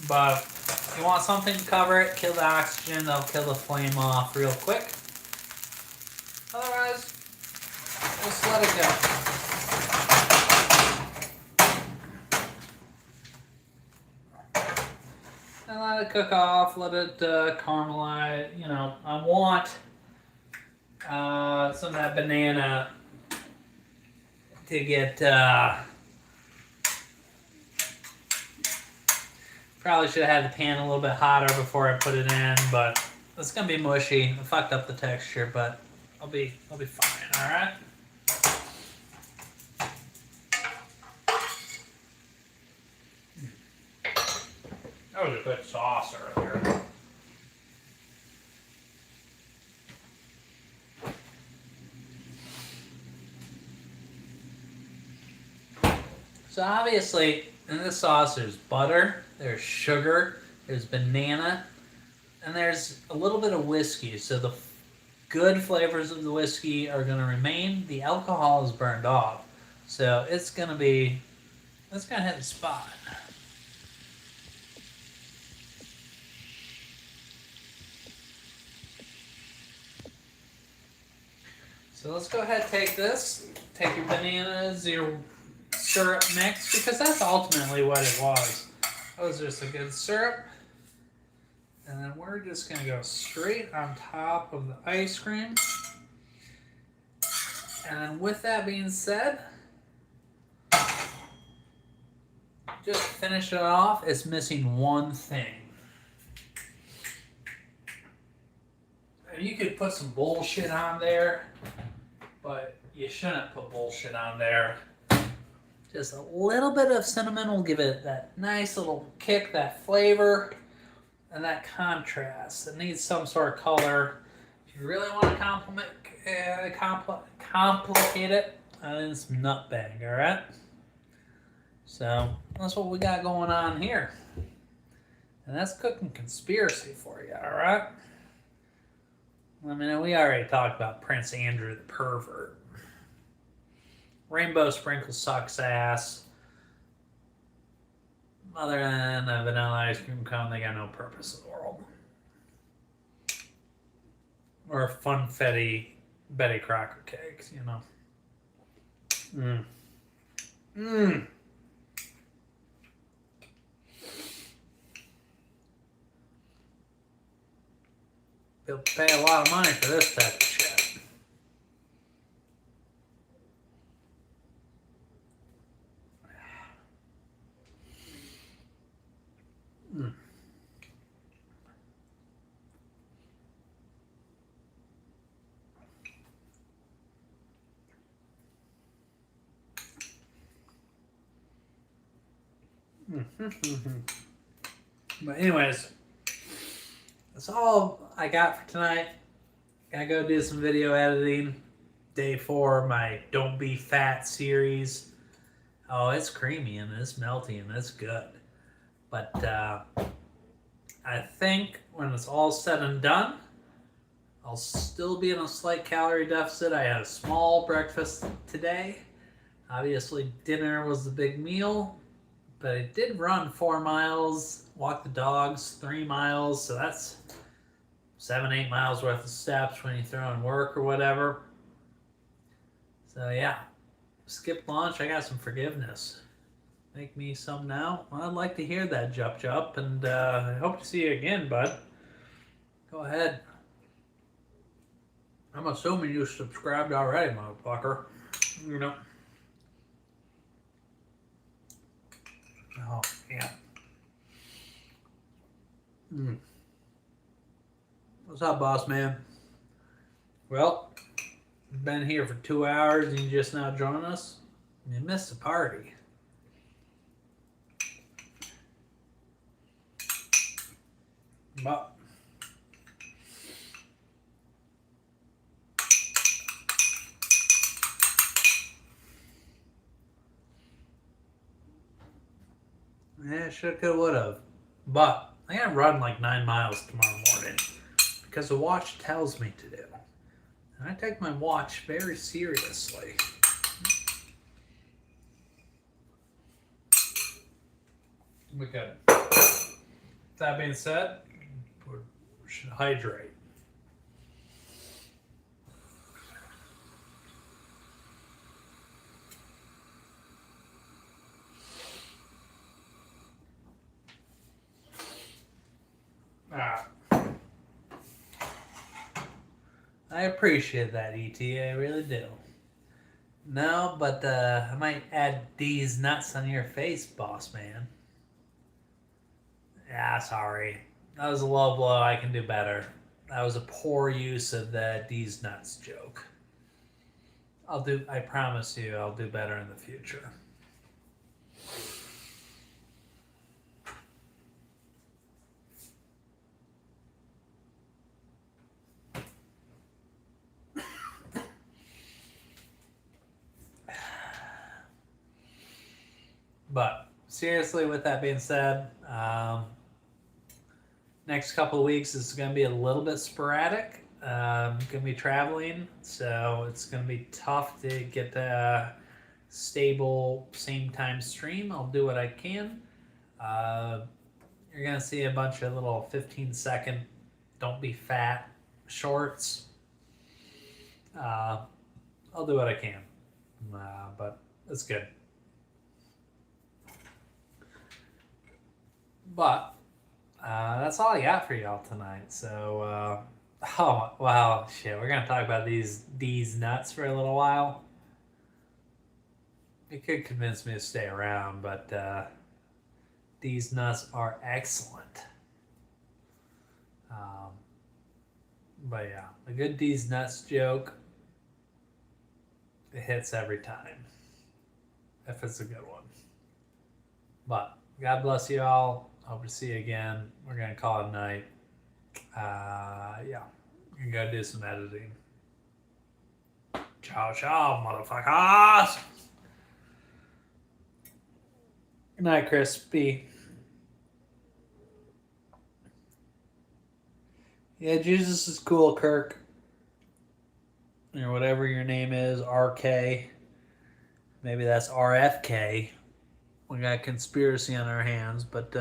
But if you want something to cover it, kill the oxygen, that'll kill the flame off real quick. Otherwise, just let it go. And let it cook off, let it caramelize. You know, I want some of that banana to get probably should have had the pan a little bit hotter before I put it in, but it's gonna be mushy. I fucked up the texture, but I'll be fine. All right. That was a good sauce earlier. So obviously, in this sauce, there's butter, there's sugar, there's banana, and there's a little bit of whiskey. So the good flavors of the whiskey are going to remain. The alcohol is burned off. So it's going to hit the spot. So let's go ahead and take your bananas, your syrup mix, because that's ultimately what it was. That was just a good syrup. And then we're just going to go straight on top of the ice cream. And then with that being said, just finish it off. It's missing one thing. You could put some bullshit on there, but you shouldn't put bullshit on there. Just a little bit of cinnamon will give it that nice little kick, that flavor, and that contrast. It needs some sort of color. If you really want to complicate it, then some nutmeg, alright? So that's what we got going on here. And that's cooking conspiracy for you, all right? I mean, we already talked about Prince Andrew the pervert. Rainbow sprinkle sucks ass. Other than a vanilla ice cream cone, they got no purpose in the world. Or funfetti Betty Crocker cakes, you know. You'll pay a lot of money for this type of shit. But anyways, that's all I got for tonight. Gotta go do some video editing. Day 4 of my Don't Be Fat series. Oh, it's creamy and it's melty and it's good. But I think when it's all said and done, I'll still be in a slight calorie deficit. I had a small breakfast today. Obviously, dinner was the big meal. But I did run 4 miles, walk the dogs 3 miles, so that's 7-8 miles worth of steps when you throw in work or whatever. So yeah, skip lunch. I got some forgiveness. Make me some now. Well, I'd like to hear that, Jup, and I hope to see you again, bud. Go ahead. I'm assuming you subscribed already, motherfucker. You know. Oh, yeah. What's up, boss man? Well, you've been here for 2 hours and you just now joined us? You missed the party. But yeah, should, could, would have. But I gotta run like 9 miles tomorrow morning because the watch tells me to do. And I take my watch very seriously. We good. That being said, we should hydrate. I appreciate that, E.T. I really do. No, but I might add these nuts on your face, boss man. Yeah, sorry. That was a low blow. I can do better. That was a poor use of the these nuts joke. I promise you, I'll do better in the future. But seriously, with that being said, next couple of weeks is going to be a little bit sporadic. Going to be traveling, so it's going to be tough to get a stable same time stream. I'll do what I can. You're going to see a bunch of little 15-second Don't Be Fat shorts. I'll do what I can, but it's good. But that's all I got for y'all tonight. So, oh, wow, shit. We're going to talk about these nuts for a little while. It could convince me to stay around, but these nuts are excellent. But yeah, a good these nuts joke, it hits every time. If it's a good one. But God bless you all. Hope to see you again. We're going to call it a night. Yeah. You can go do some editing. Ciao, ciao, motherfuckers. Good night, Crispy. Yeah, Jesus is cool, Kirk. Or whatever your name is, RK. Maybe that's RFK. We got conspiracy on our hands, but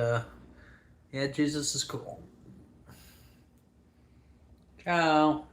yeah, Jesus is cool. Ciao.